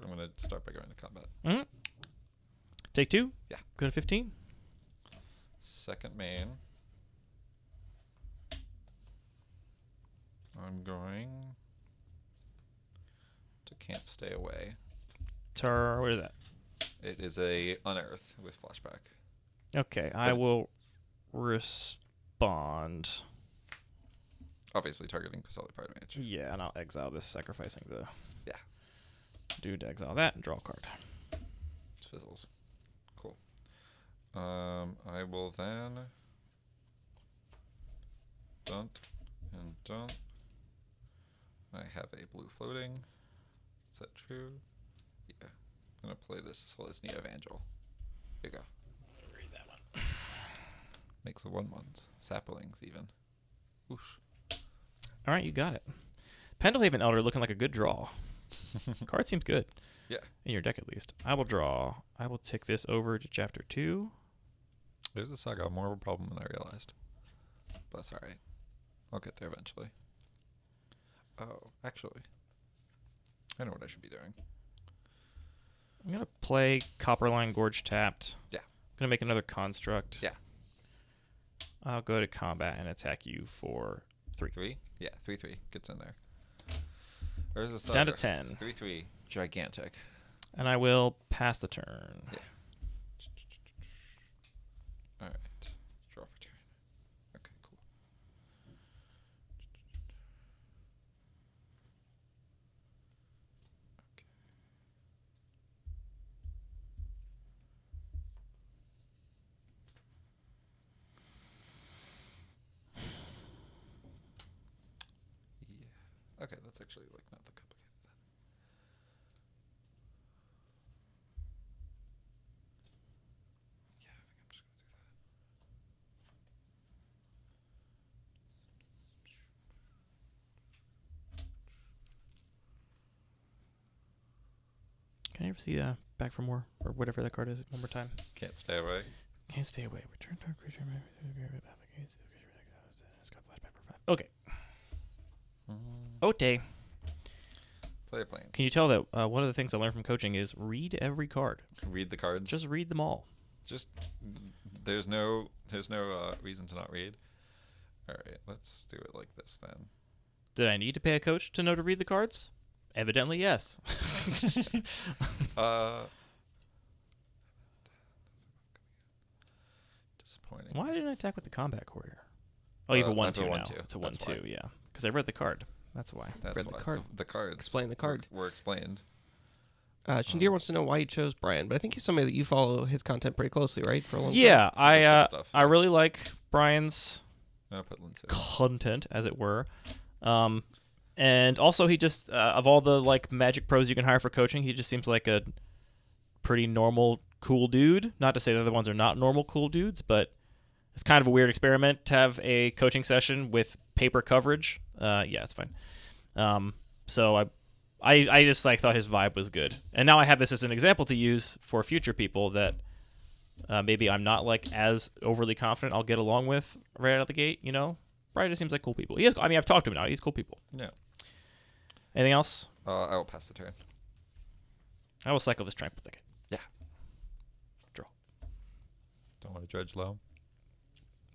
I'm going to start by going to combat. Mm-hmm. Take 2. Yeah. Go to 15. Second main. I'm going to Can't Stay Away. What is that? It is a unearth with flashback. Okay, I will respond. Obviously targeting Kasali Pride Mage. Yeah, and I'll exile this, sacrificing the Yeah. dude to exile that and draw a card. It fizzles. Cool. I will then dunk and dunk I have a blue floating. Is that true? Yeah. I'm going to play this Selesnya Evangel. Here you go. Read that one. Makes the 1/1s. Saplings, even. Whoosh. All right, you got it. Pendelhaven Elder looking like a good draw. Card seems good. Yeah. In your deck, at least. I will draw. I will tick this over to Chapter 2. There's a Saga, more of a problem than I realized. But that's alright. I'll get there eventually. Oh, actually. I know what I should be doing. I'm going to play Copperline Gorge tapped. Yeah. I'm going to make another construct. Yeah. I'll go to combat and attack you for 3. 3? Yeah, 3/3. Gets in there. There's a Saga. Down to 10. 3/3. Gigantic. And I will pass the turn. Yeah. Alright. Draw for turn. Okay, cool. Okay. Yeah. Okay, that's actually like not that complicated then. Yeah, I think I'm just gonna do that. Can I ever see Back for More or whatever that card is one more time? Can't stay away. Can't stay away. Return to a creature. It's got flashback for 5. Okay. Ote. Play a plane. Can you tell that one of the things I learned from coaching is read every card. Read the cards. Just read them all. Just there's no reason to not read. All right, let's do it like this then. Did I need to pay a coach to know to read the cards? Evidently, yes. Disappointing. Why didn't I attack with the combat courier? Oh, you have a I have a 1/2 now. 1/2. It's a That's 1/2, why. yeah. Because I read the card. That's why. That's Read the why. card. The cards. Explain the card. Were explained. Shindir wants to know why you chose Brian, but I think he's somebody that you follow his content pretty closely, right? For a long time. Yeah, He does good stuff. I really like Brian's I'm gonna put Lindsay. content, as it were. And also he just of all the like Magic pros you can hire for coaching, he just seems like a pretty normal, cool dude. Not to say the other ones are not normal, cool dudes, but it's kind of a weird experiment to have a coaching session with paper coverage. Yeah, it's fine. So I just like thought his vibe was good, and now I have this as an example to use for future people that maybe I'm not like as overly confident I'll get along with right out of the gate. You know, Brian just seems like cool people. He is. I mean, I've talked to him now. He's cool people. Yeah. Anything else? I will pass the turn. I will cycle this strength with the Yeah. draw. Don't want to dredge low.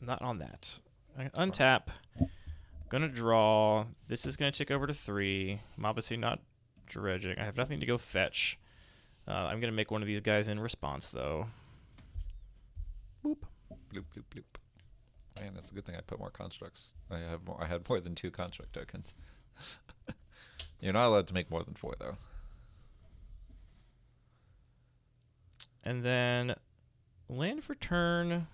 Not on that. I untap. Gonna draw. This is gonna tick over to 3. I'm obviously not dredging. I have nothing to go fetch. I'm gonna make one of these guys in response though. Boop. Bloop bloop bloop. Man, that's a good thing I put more constructs. I had more than 2 construct tokens. You're not allowed to make more than 4 though. And then land for turn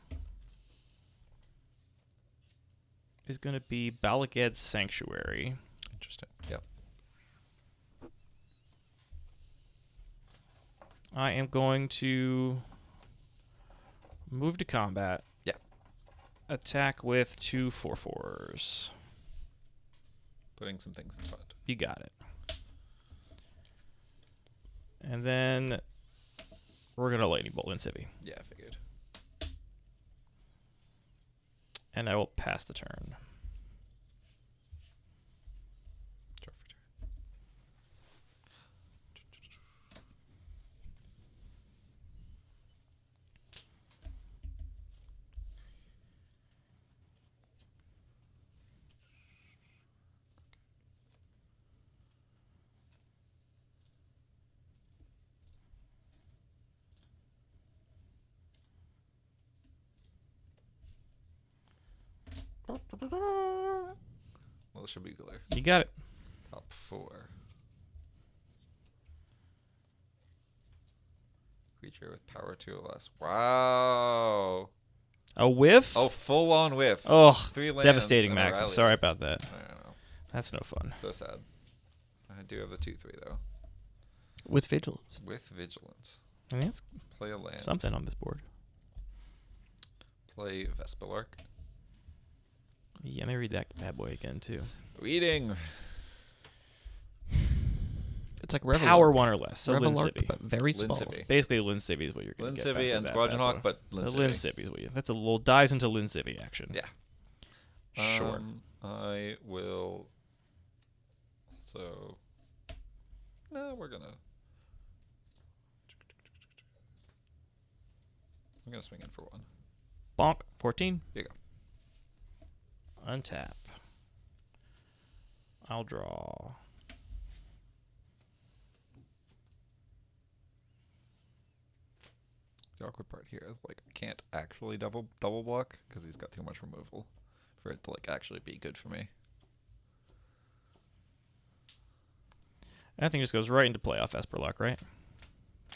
is going to be Balaged's Sanctuary. Interesting. Yep. I am going to move to combat. Yeah. Attack with 2 4/4s. Putting some things in front. You got it. And then we're going to lightning bolt in Civi. Yeah, I figured. And I will pass the turn. Draw for turn. Well, it should be Gler. You got it. Top 4. Creature with power 2 or less. Wow. A whiff? Oh, full on whiff. Oh, 3 lands devastating, and a Max. I'm rally. sorry about that. I don't know. That's no fun. So sad. I do have the 2/3 though. With vigilance. With vigilance. I mean, it's Play a land. something on this board. Play Vespelark. Yeah, let me read that bad boy again too. Reading. It's like Revelark. Power 1 or less. So Revelark, Linsivy. but very small. Linsivy. Basically, Linsivy is what you're going to get. Linsivy and Squadron Hawk, but The Linsivy. Linsivy is what you. That's a little dies into Linsivy action. Yeah. Sure. I will. So. No, we're gonna. I'm gonna swing in for 1. Bonk. 14. Here you go. Untap. I'll draw. The awkward part here is like I can't actually double block because he's got too much removal for it to like actually be good for me. That thing just goes right into playoff Esperlock, right?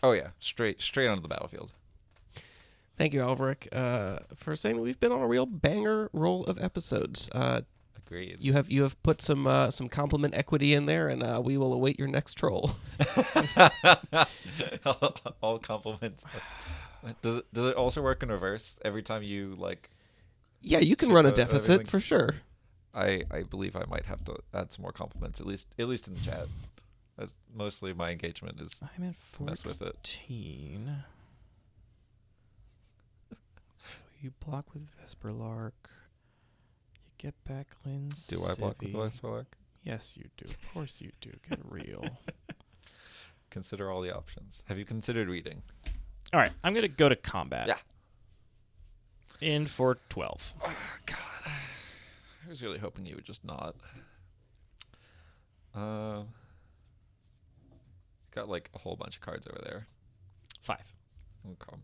Oh yeah, straight onto the battlefield. Thank you, Alverick, for saying that we've been on a real banger roll of episodes. Agreed. You have put some compliment equity in there, and we will await your next troll. All compliments. Does it also work in reverse every time you like? Yeah, you can Should run a go deficit everything- for sure. I believe I might have to add some more compliments at least in the chat. That's mostly my engagement is I'm at to mess with it. 14. So you block with Vesperlark. You get back Linsivy. Do I block with Vespelark? Yes, you do. Of course you do. Get real. Consider all the options. Have you considered reading? All right, I'm going to go to combat. Yeah. In for 12. Oh, God. I was really hoping you would just not. Got like a whole bunch of cards over there. 5. Okay.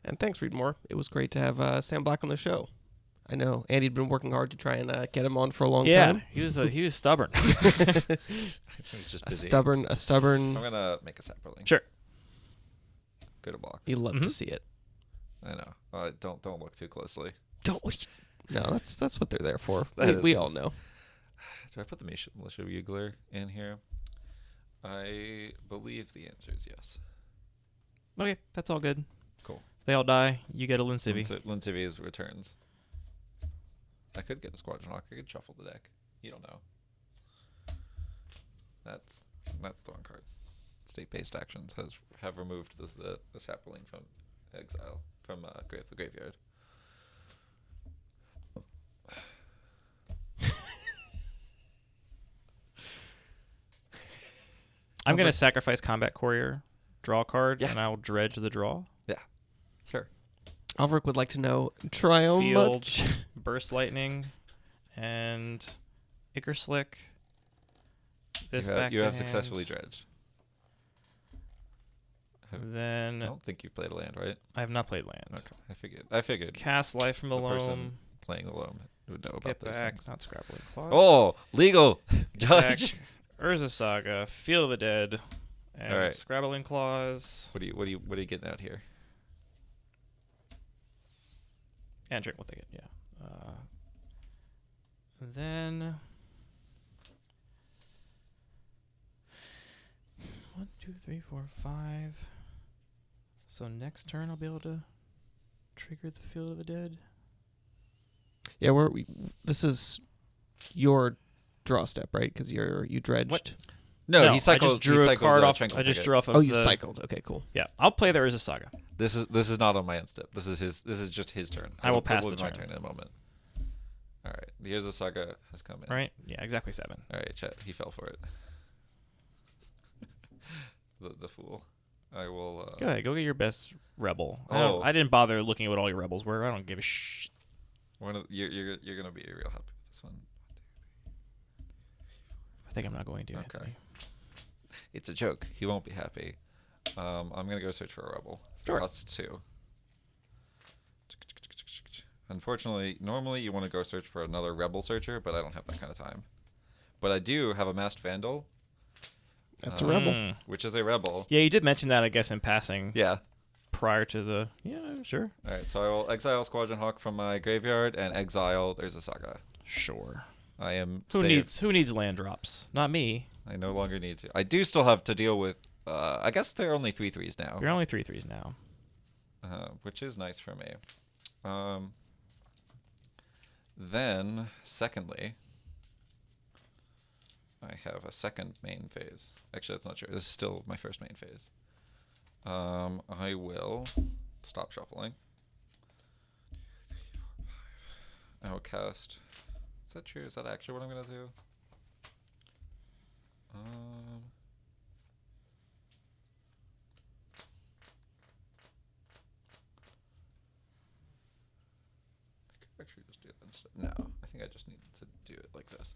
And thanks, Readmore. It was great to have Sam Black on the show. I know Andy'd been working hard to try and get him on for a long time. He was stubborn. He's just A busy. stubborn. I'm gonna make a Sapperling. Sure. Go to box. You love to see it. I know. Don't look too closely. Don't. No, that's what they're there for. That We is- all know. Do I put the militia bugler in here? I believe the answer is yes. Okay, that's all good. Cool. They all die. You get a Linsivy. Linsivy's returns. I could get a Squadron Hawk. I could shuffle the deck. You don't know. That's the wrong card. State-based actions have removed the Sapperling from exile from the graveyard. I'm going to sacrifice Combat Courier, draw a card, Yeah. and I'll dredge the draw. Yeah, sure. Alverick would like to know, try how Field, much? Burst Lightning, and Ichor Slick. This back You to have successfully hand. dredged. Then I don't think you've played a land, right? I have not played land. Okay, I figured Cast Life from the the person Loam. playing the loam would know about Get those back, things. not Scrabbling Claws. Oh, legal Get back, judge. Urza Saga, Field of the Dead, and All right. Scrabbling Claws, What are you getting out here? and Drink with Thicket. Yeah. Then 1, 2, 3, 4, 5. So next turn I'll be able to trigger the Field of the Dead. Yeah, this is your draw step, right? Because you dredged. What? No, he cycled. I just drew a card off. I just drew off of Oh, you the- cycled. Okay, cool. Yeah, I'll play the Urza Saga. This is not on my end step. This is just his turn. I will pass my the turn. turn in a moment. All right, here's the saga has come in. Right? Yeah, exactly 7. All right, chat. He fell for it. the fool. I will. Go ahead, go get your best rebel. Oh. I didn't bother looking at what all your rebels were. I don't give a You're gonna be real happy with this one. I think I'm not going to. Okay. Anthony. It's a joke. He won't be happy. I'm gonna go search for a rebel. Sure. Costs 2. Unfortunately, normally you want to go search for another Rebel Searcher, but I don't have that kind of time. But I do have a Masked Vandal. That's a rebel. Which is a Rebel. Yeah, you did mention that, I guess, in passing. Yeah. Prior to the... Yeah, sure. All right, so I will exile Squadron Hawk from my graveyard and exile There's a Saga. Sure. I am Who saved. needs land drops? Not me. I no longer need to. I do still have to deal with... I guess they're only 3/3s now. You're only 3/3s now. Which is nice for me. Then, secondly, I have a second main phase. Actually, that's not true. This is still my first main phase. I will stop shuffling. I will cast... Is that true? Is that actually what I'm going to do? Actually just do it instead. No, I think I just need to do it like this.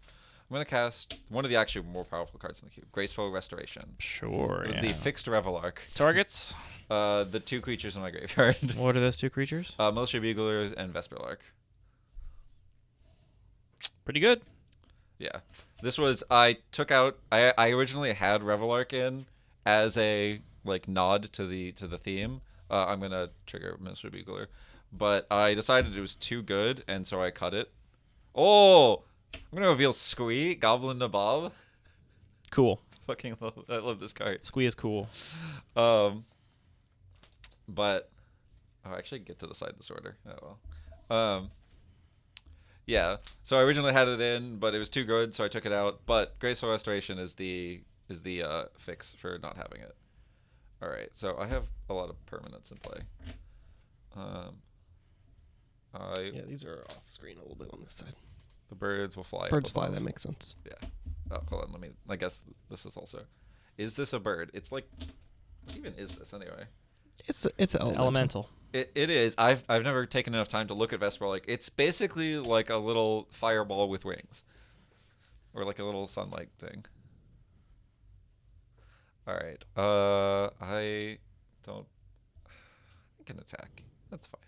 I'm going to cast one of the actually more powerful cards in the cube, Graceful Restoration. Sure, It was the fixed Revelark. Targets? The 2 creatures in my graveyard. What are those 2 creatures? Militia Buglers and Vesperlark. Pretty good. Yeah. This was, I took out, I originally had Revelark in as a, like, nod to the theme. I'm going to trigger Militia Bugler. But I decided it was too good, and so I cut it. Oh! I'm going to reveal Squee, Goblin Nabob. Cool. Fucking I love this card. Squee is cool. But I actually get to decide this order. Oh well. Yeah. So I originally had it in, but it was too good, so I took it out. But Graceful Restoration is the fix for not having it. All right. So I have a lot of permanents in play. Yeah, these are off screen a little bit on this side. The birds will fly. Birds up fly. above. That makes sense. Yeah. Oh, hold on. I guess this is also. Is this a bird? It's like. What even is this anyway? It's elemental. It is. I've never taken enough time to look at Vesper. Like, it's basically like a little fireball with wings, or like a little sunlight thing. All right. I don't. I can attack. That's fine.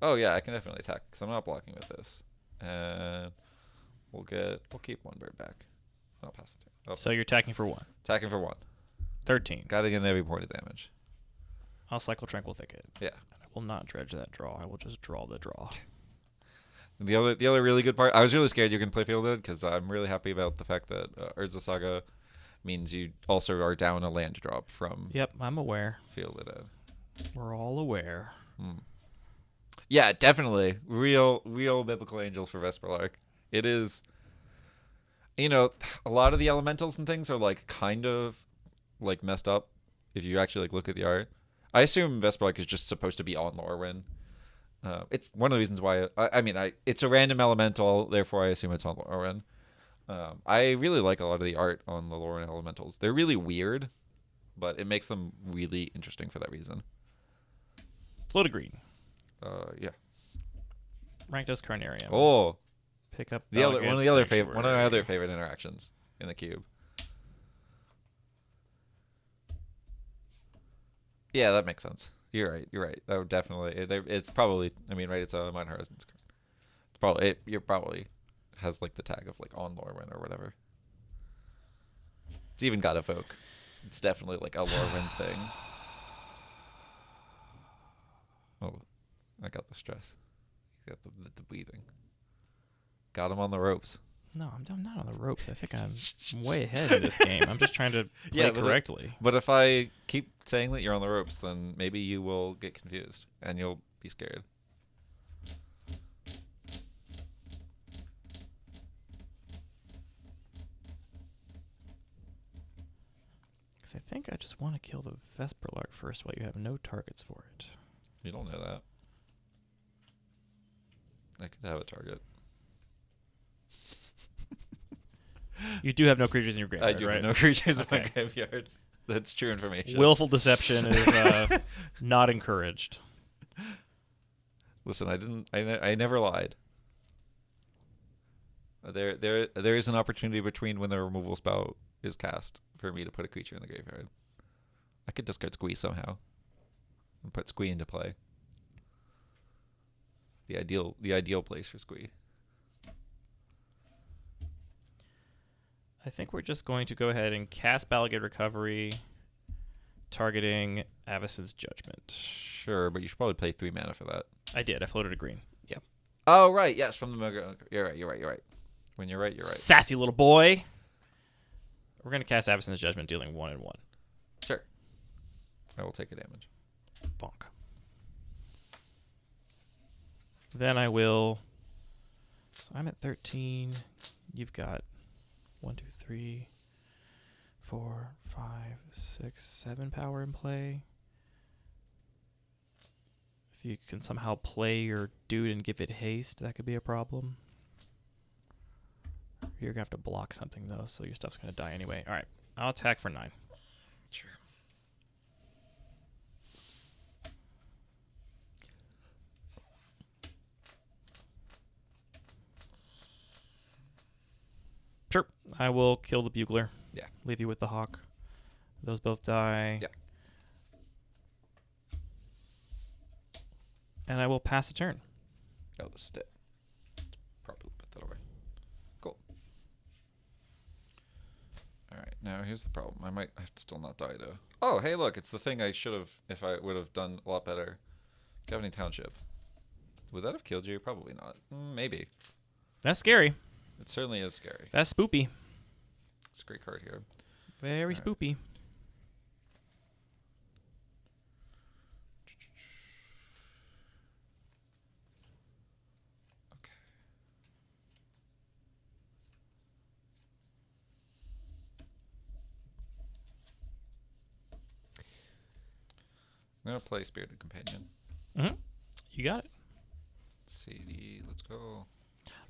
Oh yeah, I can definitely attack because I'm not blocking with this, and we'll keep 1 bird back. I'll pass it. So you're attacking for 1. Attacking for 1. 13. Got to get every point of damage. I'll cycle Tranquil Thicket. Yeah. I will not dredge that draw. I will just draw the draw. The other really good part, I was really scared you can play Fielded because I'm really happy about the fact that Urza Saga means you also are down a land drop from. Yep, I'm aware. Fielded. We're all aware. Yeah, definitely. Real biblical angels for Vesperlark. It is, a lot of the elementals and things are like kind of like messed up if you actually like look at the art. I assume Vesperlark is just supposed to be on Lorwyn. It's one of the reasons why it's a random elemental, therefore I assume it's on Lorwyn. I really like a lot of the art on the Lorwyn elementals. They're really weird, but it makes them really interesting for that reason. Floated green. Yeah. Ranked as Carnarium. Oh, Pick up one of my Sanctuary. other favorite interactions in the cube. Yeah, that makes sense. You're right. That would definitely. It's probably. Right. It's a Mine Horizons card. It's probably. It probably has like the tag of like on Lorwyn or whatever. It's even got Evoke. It's definitely like a Lorwyn thing. Oh, I got the stress. You got the breathing. Got him on the ropes. No, I'm not on the ropes. I think I'm way ahead in this game. I'm just trying to play correctly. But if I keep saying that you're on the ropes, then maybe you will get confused and you'll be scared. Because I think I just want to kill the Vesperlark first while you have no targets for it. You don't know that. I could have a target. You do have no creatures in your graveyard, I do right? have no creatures in my Okay. graveyard. That's true information. Willful deception is not encouraged. Listen, I never lied. There is an opportunity between when the removal spell is cast for me to put a creature in the graveyard. I could discard Squee somehow and put Squee into play. the ideal place for Squee. I think we're just going to go ahead and cast Balagate Recovery, targeting Avacyn's Judgment. Sure, but you should probably pay 3 mana for that. I did. I floated a green. Yep. Oh, right. Yes, from the Mega. You're right. When you're right, you're right. Sassy little boy. We're going to cast Avacyn's Judgment, dealing 1 and 1. Sure. I will take a damage. Bonk. Then I will... So I'm at 13. You've got 1, 2, 3, 4, 5, 6, 7 power in play. If you can somehow play your dude and give it haste, that could be a problem. You're going to have to block something, though, so your stuff's going to die anyway. All right. I'll attack for 9. Sure. Sure. I will kill the Bugler. Yeah. Leave you with the Hawk. Those both die. Yeah. And I will pass a turn. Oh, this is it. Probably put that away. Cool. All right. Now here's the problem. I might have to still not die though. Oh, hey, look! It's the thing I should have if I would have done a lot better. Governing Township. Would that have killed you? Probably not. Maybe. That's scary. It certainly is scary. That's spoopy. It's a great card here. Very spoopy. Okay. I'm gonna play Spirited Companion. Mm-hmm. You got it. CD, let's go.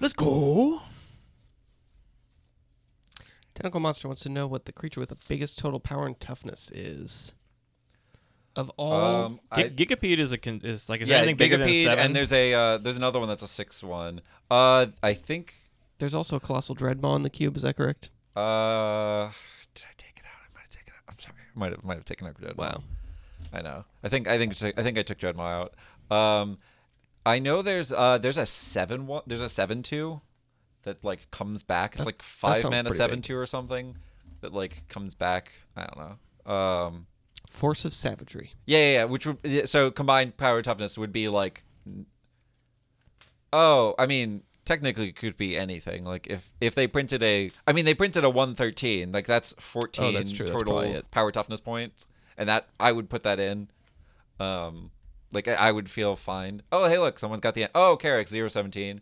Let's go. Tentacle Monster wants to know what the creature with the biggest total power and toughness is. Of all, Gigapede is is like, is yeah, there anything bigger than Gigapede, 7? and there's another one that's a 6/1. I think. there's also a Colossal Dreadmaw in the cube. Is that correct? Did I take it out? I might have taken it out. I'm sorry. I might have taken out Dreadmaw. Wow. I know. I think I took Dreadmaw out. I know there's a 7/1. There's a 7/2 that like comes back. It's like 5 mana 7/2 or something that like comes back. I don't know. Force of Savagery. Yeah. Which would so combined power toughness would be like. Oh, I mean, technically it could be anything. Like if they printed they printed a 113. Like that's 14 Oh, that's true. That's total probably it. power toughness points, and that I would put that in. Like I would feel fine. Oh, hey, look, someone's got the Carrick's 017.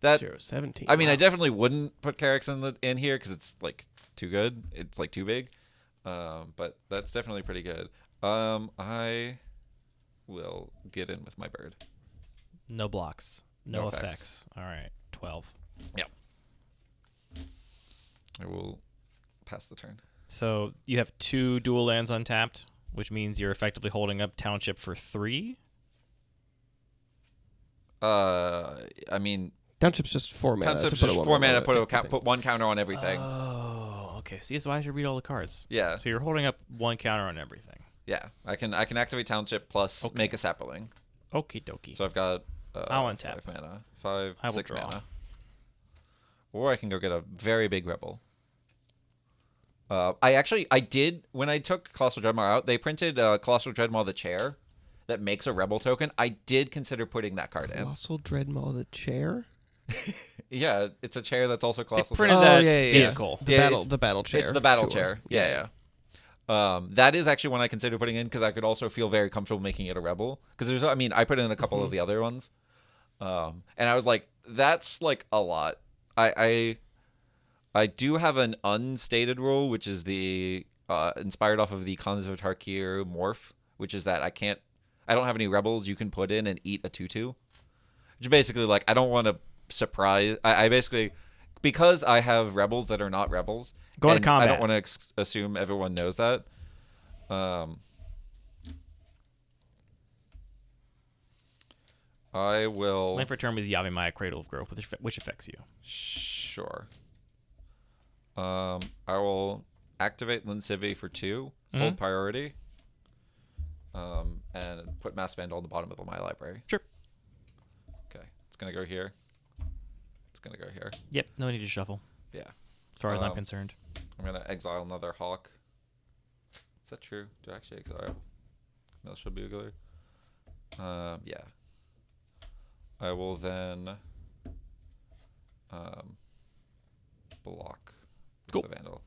That 017. I mean, wow. I definitely wouldn't put Carrick's in here because it's like too good. It's like too big. But that's definitely pretty good. I will get in with my bird. No blocks. No No effects. effects. All right. 12. Yeah. I will pass the turn. So you have 2 dual lands untapped, which means you're effectively holding up Township for 3. I mean, Township's just 4 mana. Township's to put just a 4 mana. everything. Put 1 counter on everything. Oh, okay. See, that's why I should read all the cards. Yeah. So you're holding up 1 counter on everything. Yeah. I can activate Township plus Okay. make a sapling. Okie dokie. So I've got I'll untap. 5 mana. 5, I will 6 draw. mana. Or I can go get a very big rebel. I did when I took Colossal Dreadmaw out. They printed Colossal Dreadmaw the chair that makes a rebel token. I did consider putting that card in. Colossal Dreadmaw the chair? Yeah, it's a chair that's also They Colossal. printed Oh, that yeah. vehicle. The Yeah, battle chair. It's the battle Sure. chair. Yeah. That is actually one I considered putting in because I could also feel very comfortable making it a rebel. Because I put in a couple of the other ones, and I was like, that's like a lot. I do have an unstated rule, which is the inspired off of the Khans of Tarkir morph, which is that I don't have any rebels you can put in and eat a 2/2. Which basically like I don't want to surprise. I basically because I have rebels that are not rebels. Go into and combat. I don't want to assume everyone knows that. I will. Land for turn with Yavimaya, Cradle of Growth, which affects you. Sure. I will activate Linsivy for 2, hold priority, and put Mass Vandal on the bottom of my library. Sure. Okay. gonna go here. It's gonna go here. Yep, no need to shuffle. Yeah. As far as I'm concerned. I'm gonna exile another hawk. Is that true? Do I actually exile Militia Bugler? Yeah. I will then block with the Vandal.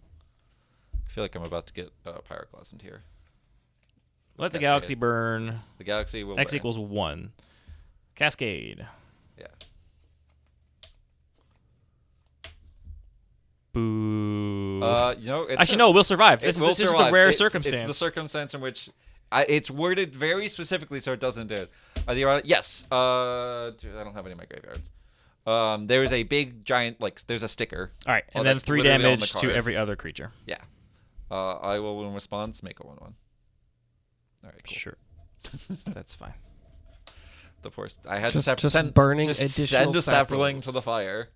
I feel like I'm about to get Pyroclasm here. Let the galaxy burn. The galaxy will X burn. equals 1. Cascade. Yeah. Boo. Actually, no, we'll survive. It This will is the survive. rare It's circumstance. the circumstance in which it's worded very specifically so it doesn't do it. Yes. Dude, I don't have any of my graveyards. There's a big giant there's a sticker. All right, and then that's 3 literally on the damage to card. every other creature. Yeah. I will in response make a 1/1. All right. Cool. Sure. That's fine. The force. I had Just to send burning just additional send a sapling saplings. to the fire.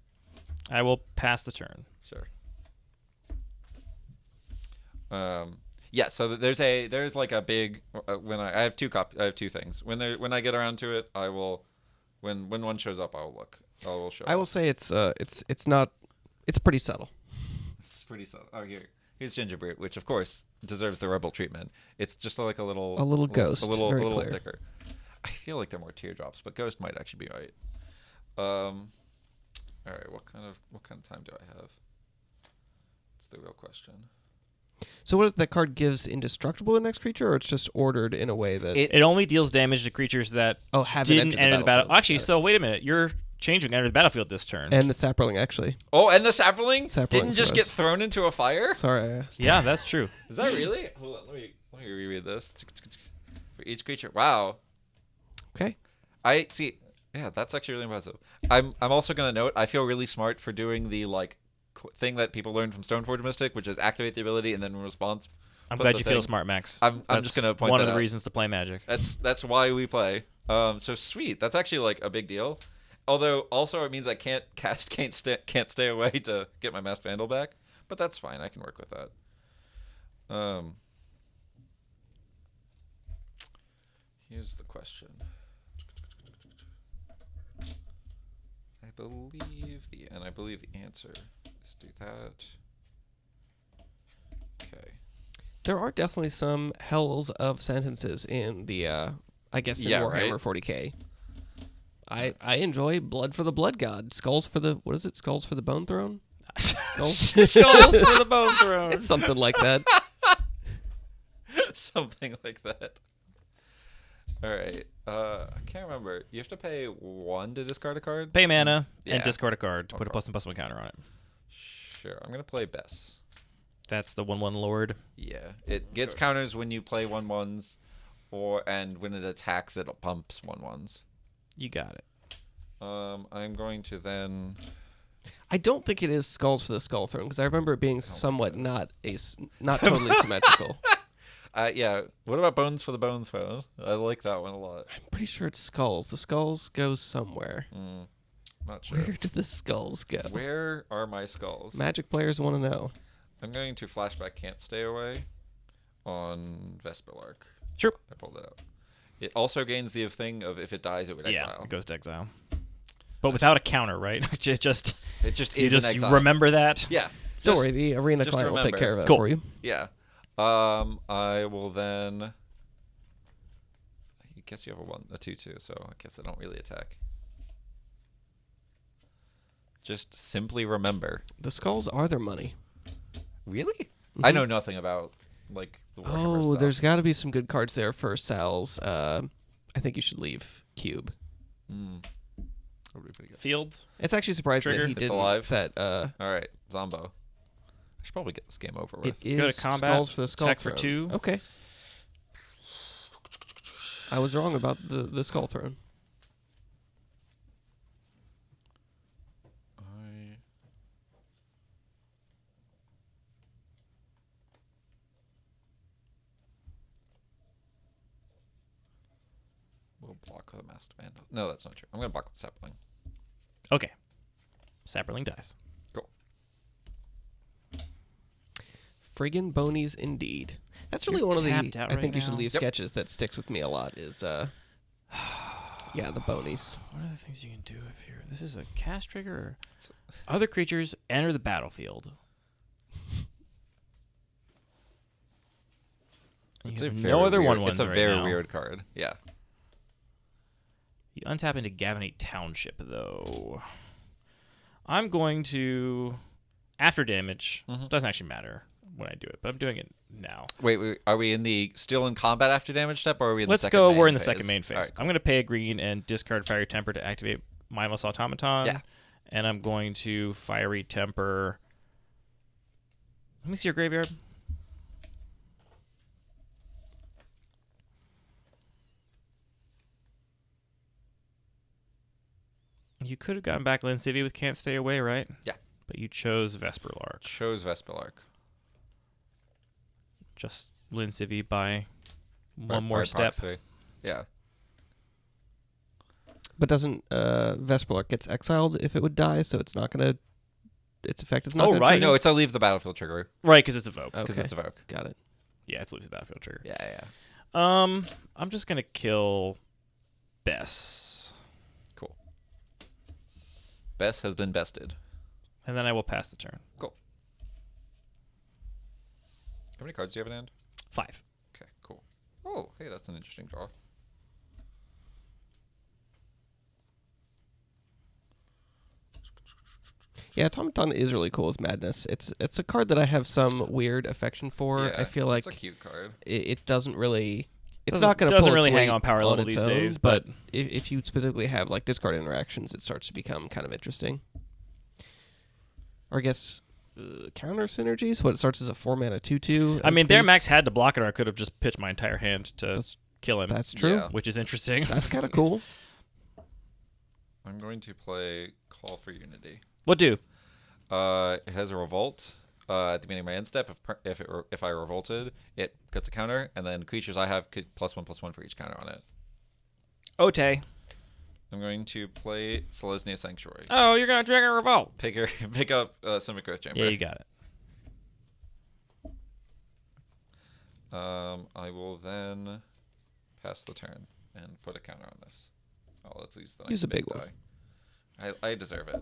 I will pass the turn. Sure. Yeah. So there's like a big when I have two things. When I get around to it, I will. When one shows up, I will look. I will show. I will say it's not. It's pretty subtle. It's pretty subtle. Oh, here's Gingerbread, which of course deserves the rebel treatment. It's just like a little ghost, a little very clear. sticker. I feel like they're more teardrops, but ghost might actually be right. All right, what kind of time do I have? That's the real question. So what is that card gives indestructible to the next creature, or it's just ordered in a way that It only deals damage to creatures that haven't didn't entered enter the battle. battlefield. Actually, so wait a minute. You're changing enter the battlefield this turn. And the sapling actually. Oh, and the sapling didn't Saplings just get was. thrown into a fire? Sorry, I asked. Yeah, that's true. Is that really? Hold on, let me reread this. For each creature. Wow. Okay. I see. Yeah, that's actually really impressive. I'm also gonna note I feel really smart for doing the thing that people learn from Stoneforge Mystic, which is activate the ability and then in response. I'm put glad the you feel thing. smart, Max. I'm That's just gonna point one that of the out. reasons to play Magic. That's why we play. So sweet. That's actually a big deal. Although also it means I can't stay away to get my Masked Vandal back, but that's fine. I can work with that. Here's the question. I believe the answer is do that. Okay. There are definitely some hells of sentences in the I guess in Yeah, Warhammer right? 40K. I enjoy Blood for the Blood God. Skulls for the Skulls for the Bone Throne? Skulls? Skulls for the Bone Throne. It's something like that. Something like that. All right. I can't remember. You have to pay 1 to discard a card? Pay mana Yeah. and discard a card to No put a +1/+1 counter on it. Sure. I'm going to play Bess. That's the 1/1 Lord. Yeah. It gets counters when you play 1/1s, and when it attacks, it pumps 1/1s. You got it. I'm going to then... I don't think it is Skulls for the Skull Throne because I remember it being somewhat not totally symmetrical. Yeah. What about Bones for the Bone Throne? I like that one a lot. I'm pretty sure it's Skulls. The skulls go somewhere. Not sure. Where do the skulls go? Where are my skulls? Magic players want to know. I'm going to flashback Can't Stay Away on Vesperlark. Sure. I pulled it out. It also gains the thing of if it dies, it would Yeah, exile. it goes to exile. But without a counter, right? It just you is just an exile. remember that. Yeah. Don't just- worry, the arena just client will take remember. care of that Cool. for you. Yeah. I will then. I guess you have a 2/2, so I guess I don't really attack. Just simply remember. The skulls are their money. Really? I know nothing about the Warhammer stuff. There's got to be some good cards there for Sal's. I think you should leave Cube. That would be pretty good. Field. It's actually surprising Trigger. that he It's didn't. alive. That All right, Zombo. I should probably get this game over it with. is Go to combat, Skulls for the Skull attack for Throne. 2. Okay. I was wrong about the Skull Throne. I will block the Masked Vandal. No, that's not true. I'm going to block the Sapling. Okay. Sapperling dies. Cool. Friggin' bonies indeed. That's really You're one of the tapped out I right think you should now. leave Yep. sketches that sticks with me a lot is Yeah, the bonies. What are the things you can do if you're... This is a cast trigger? Or... Other creatures enter the battlefield. It's You a have very no other weird, 1/1s It's a right very now. weird card. Yeah. You untap into Gavinate Township, though. I'm going to... After damage. Doesn't actually matter when I do it, but I'm doing it now. Wait, are we still in combat after damage step, or are we in Let's the second go. main We're in the phase? second main phase. All right, cool. I'm going to pay a green and discard Fiery Temper to activate Mindless Automaton. Yeah. And I'm going to Fiery Temper. Let me see your graveyard. You could have gotten back Lin Civi with Can't Stay Away, right? Yeah. But you chose Vesperlark. Chose Vesperlark. Just Lin Civi by one By more step. proxy. Yeah. But doesn't Vesperlark gets exiled if it would die, so it's not going to... Its effect is not gonna right. trigger? No, it's a leave the battlefield trigger Right, because it's a Vogue. because Okay. it's evoke. Got it. Yeah, it's leaves the battlefield trigger. Yeah. I'm just gonna kill Bess, Cool. Bess has been bested. and then I will pass the turn. Cool. How many cards do you have in hand? 5. Okay, cool. Oh, hey, that's an interesting draw. Yeah, Automaton is really cool as Madness. It's a card that I have some weird affection for. Yeah, I feel like it's a cute card. it doesn't really... It's Doesn't- not going to doesn't pull its really hang weight on power level its these own, days, but but- if you specifically have like discard interactions, it starts to become kind of interesting. Or I guess counter synergies. What, it starts as a 4-mana 2/2. I mean, their space? max had to block it, or I could have just pitched my entire hand to kill him, That's true. Yeah. which is interesting. That's kind of cool. I'm going to play Call for Unity. What do? It has a revolt. At the beginning of my end step, if I revolted, it gets a counter, and then creatures I have could +1/+1 for each counter on it. Ote. I'm going to play Selesnya Sanctuary. Oh, you're gonna trigger Revolt. Pick up Simic Growth Chamber. Yeah, you got it. I will then pass the turn and put a counter on this. Oh, let's use the Use a big die. I deserve it.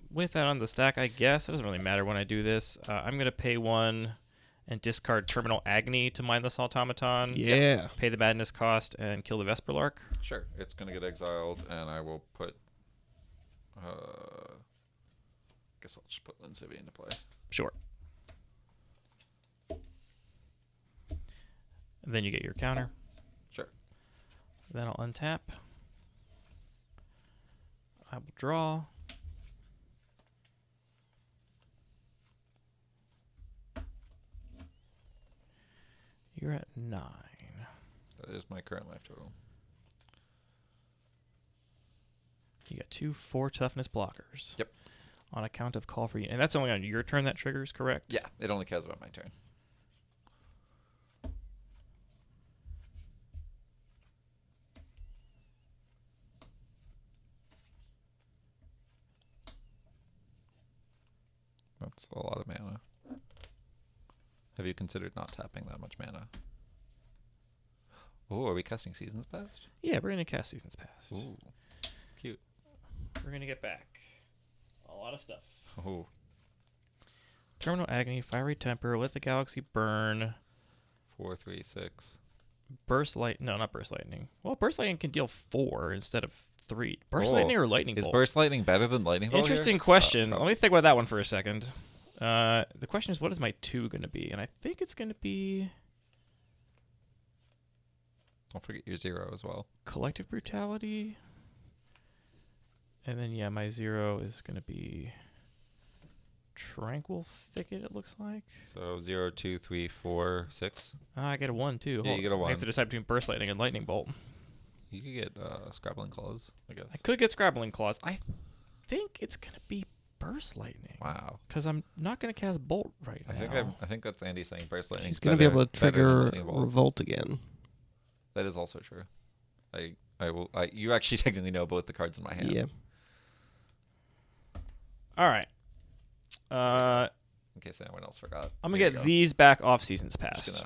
With that on the stack, I guess it doesn't really matter when I do this. I'm gonna pay 1 and discard Terminal Agony to Mindless Automaton. Yeah. Pay the Madness cost and kill the Vesperlark. Sure, it's gonna get exiled, and I will put. Guess I'll just put Lin Civi into play. Sure. And then you get your counter. Sure. Then I'll untap. I will draw. You're at 9. That is my current life total. You got 2 4 toughness blockers. Yep. On account of Call for You. And that's only on your turn that triggers, correct? Yeah, it only cares about my turn. That's a lot of mana. Have you considered not tapping that much mana? Oh, are we casting Seasons Past? Yeah, we're going to cast Seasons Past. Ooh, cute. We're going to get back a lot of stuff. Oh, Terminal Agony, Fiery Temper, Let the Galaxy Burn, 4, 3, 6. Burst Light. No, not Burst Lightning. Well, Burst Lightning can deal 4 instead of 3. Burst Oh. Lightning or Lightning Is Bolt? Burst Lightning better than Lightning Bolt? Interesting here? question. Oh, Let me think about that one for a second. The question is, what is my 2 going to be? And I think it's going to be Don't forget your 0 as well. Collective Brutality. And then, yeah, my 0 is going to be Tranquil Thicket, it looks like. So 0, 2, 3, 4, 6. I get a 1, too. Yeah, you get a I 1. have to decide between Burst Lightning and Lightning Bolt. You could get Scrabbling Claws, I guess. I could get Scrabbling Claws. I think it's going to be Burst Lightning. Wow. Because I'm not going to cast Bolt right now. I think that's Andy saying Burst Lightning. He's going to be able to trigger Revolt again. That is also true. You actually technically know both the cards in my hand. Yeah. All right. In case anyone else forgot. I'm going Here to you get go. these back off Seasons Past.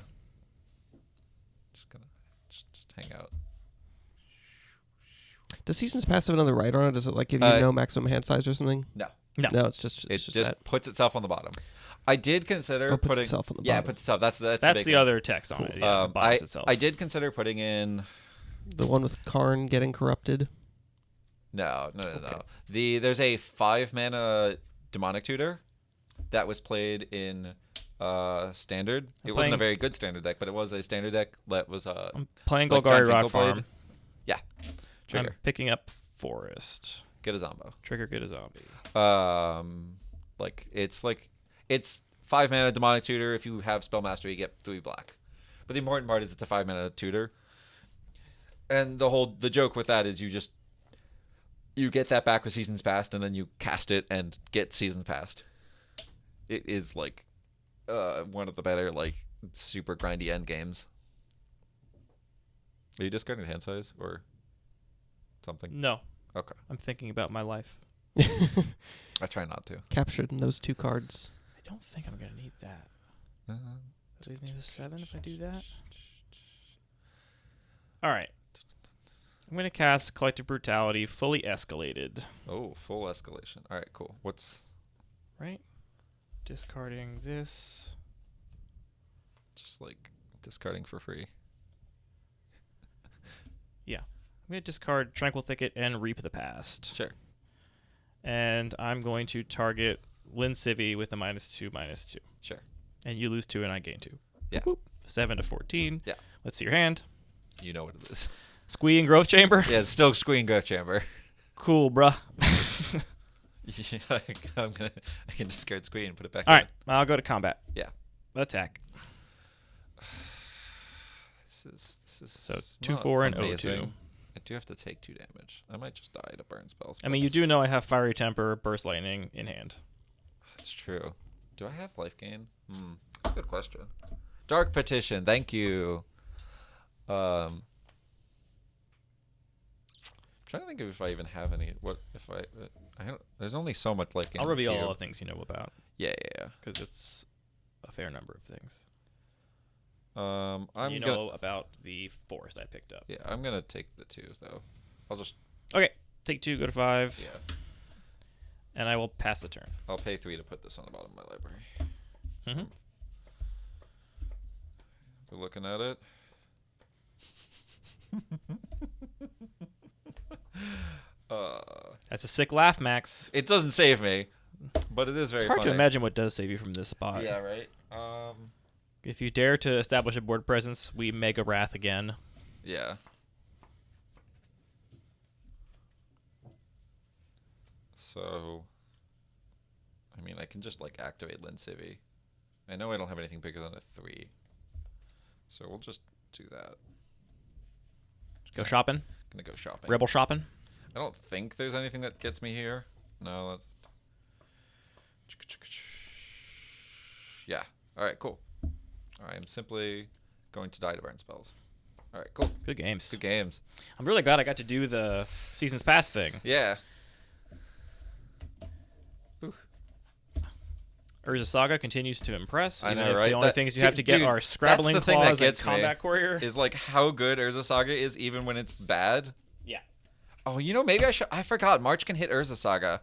Just hang out. Does Seasons Pass have another rider on it? Does it like give you no maximum hand size or something? No. No, it's just that. puts itself on the bottom. I did consider puts putting itself on the yeah, bottom. it puts itself. That's the big the one. other text on it. Yeah, the box itself. I did consider putting in. The one with Karn getting corrupted. No. There's a 5-mana demonic tutor that was played in standard. It wasn't a very good standard deck, but it was a standard deck that was I'm playing like Golgari John Rock Finkel Farm. played. Yeah. Trigger. I'm picking up Forest. Get a Zombo. Trigger, get a zombie. It's 5-mana demonic tutor. If you have spell mastery, you get 3 black. But the important part is it's a 5-mana tutor. And the joke with that is you get that back with Seasons Past, and then you cast it and get Seasons Past. It is like one of the better like super grindy end games. Are you discarding hand size or something? No. Okay. I'm thinking about my life. I try not to. Captured in those 2 cards. I don't think I'm gonna need that. That leaves me with 7 if I do that. All right. I'm going to cast Collective Brutality, fully escalated. Oh, full escalation. All right, cool. What's... Right? Discarding this. Just, like, discarding for free. Yeah. I'm going to discard Tranquil Thicket and Reap the Past. Sure. And I'm going to target Lynn Civvy with a -2/-2. Sure. And you lose 2 and I gain 2. Yeah. Boop. 7 to 14. Yeah. Let's see your hand. You know what it is. Squee and Growth Chamber. Yeah, it's still Squee Growth Chamber. Cool, bruh. I can discard Squee and put it back All in. right. I'll go to combat. Yeah. Attack. This is So not 2/4 and amazing. 0/2. I do have to take 2 damage. I might just die to burn spells. I mean, you do know I have Fiery Temper, Burst Lightning in hand. That's true. Do I have life gain? That's a good question. Dark Petition. Thank you. I'm trying to think of if I even have any. What if I there's only so much life gain. I'll in the reveal queue. all the things you know about. Yeah. Because it's a fair number of things. I'm you gonna know about the forest I picked up. Yeah, I'm gonna take the 2 though. I'll just Okay, take 2, go to 5. yeah. And I will pass the turn. I'll pay 3 to put this on the bottom of my library. Mm-hmm. We're looking at it. That's a sick laugh, Max. It doesn't save me, but it is very It's hard funny. to imagine what does save you from this spot. Yeah, right. If you dare to establish a board presence, we Mega Wrath again. Yeah. So, I mean, I can just like activate Lynn Civvy. I know I don't have anything bigger than a 3, so we'll just do that. Go shopping. Gonna go shopping. Rebel shopping. I don't think there's anything that gets me here. No. That's... Yeah. All right. Cool. I am simply going to die to burn spells. All right. Cool. Good games. Good games. I'm really glad I got to do the Seasons Pass thing. Yeah. Urza Saga continues to impress. I even know, if right? the only things you have to get are Scrabbling that's the thing Claws that gets and Combat me, Courier. Is like how good Urza Saga is even when it's bad. Yeah. Oh, maybe I forgot. March can hit Urza Saga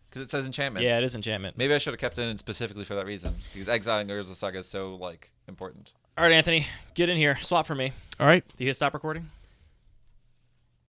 because it says enchantments. Yeah, it is enchantment. Maybe I should have kept it in specifically for that reason because exiling Urza Saga is so like important. All right, Anthony, get in here. Swap for me. All right. Do you hit stop recording?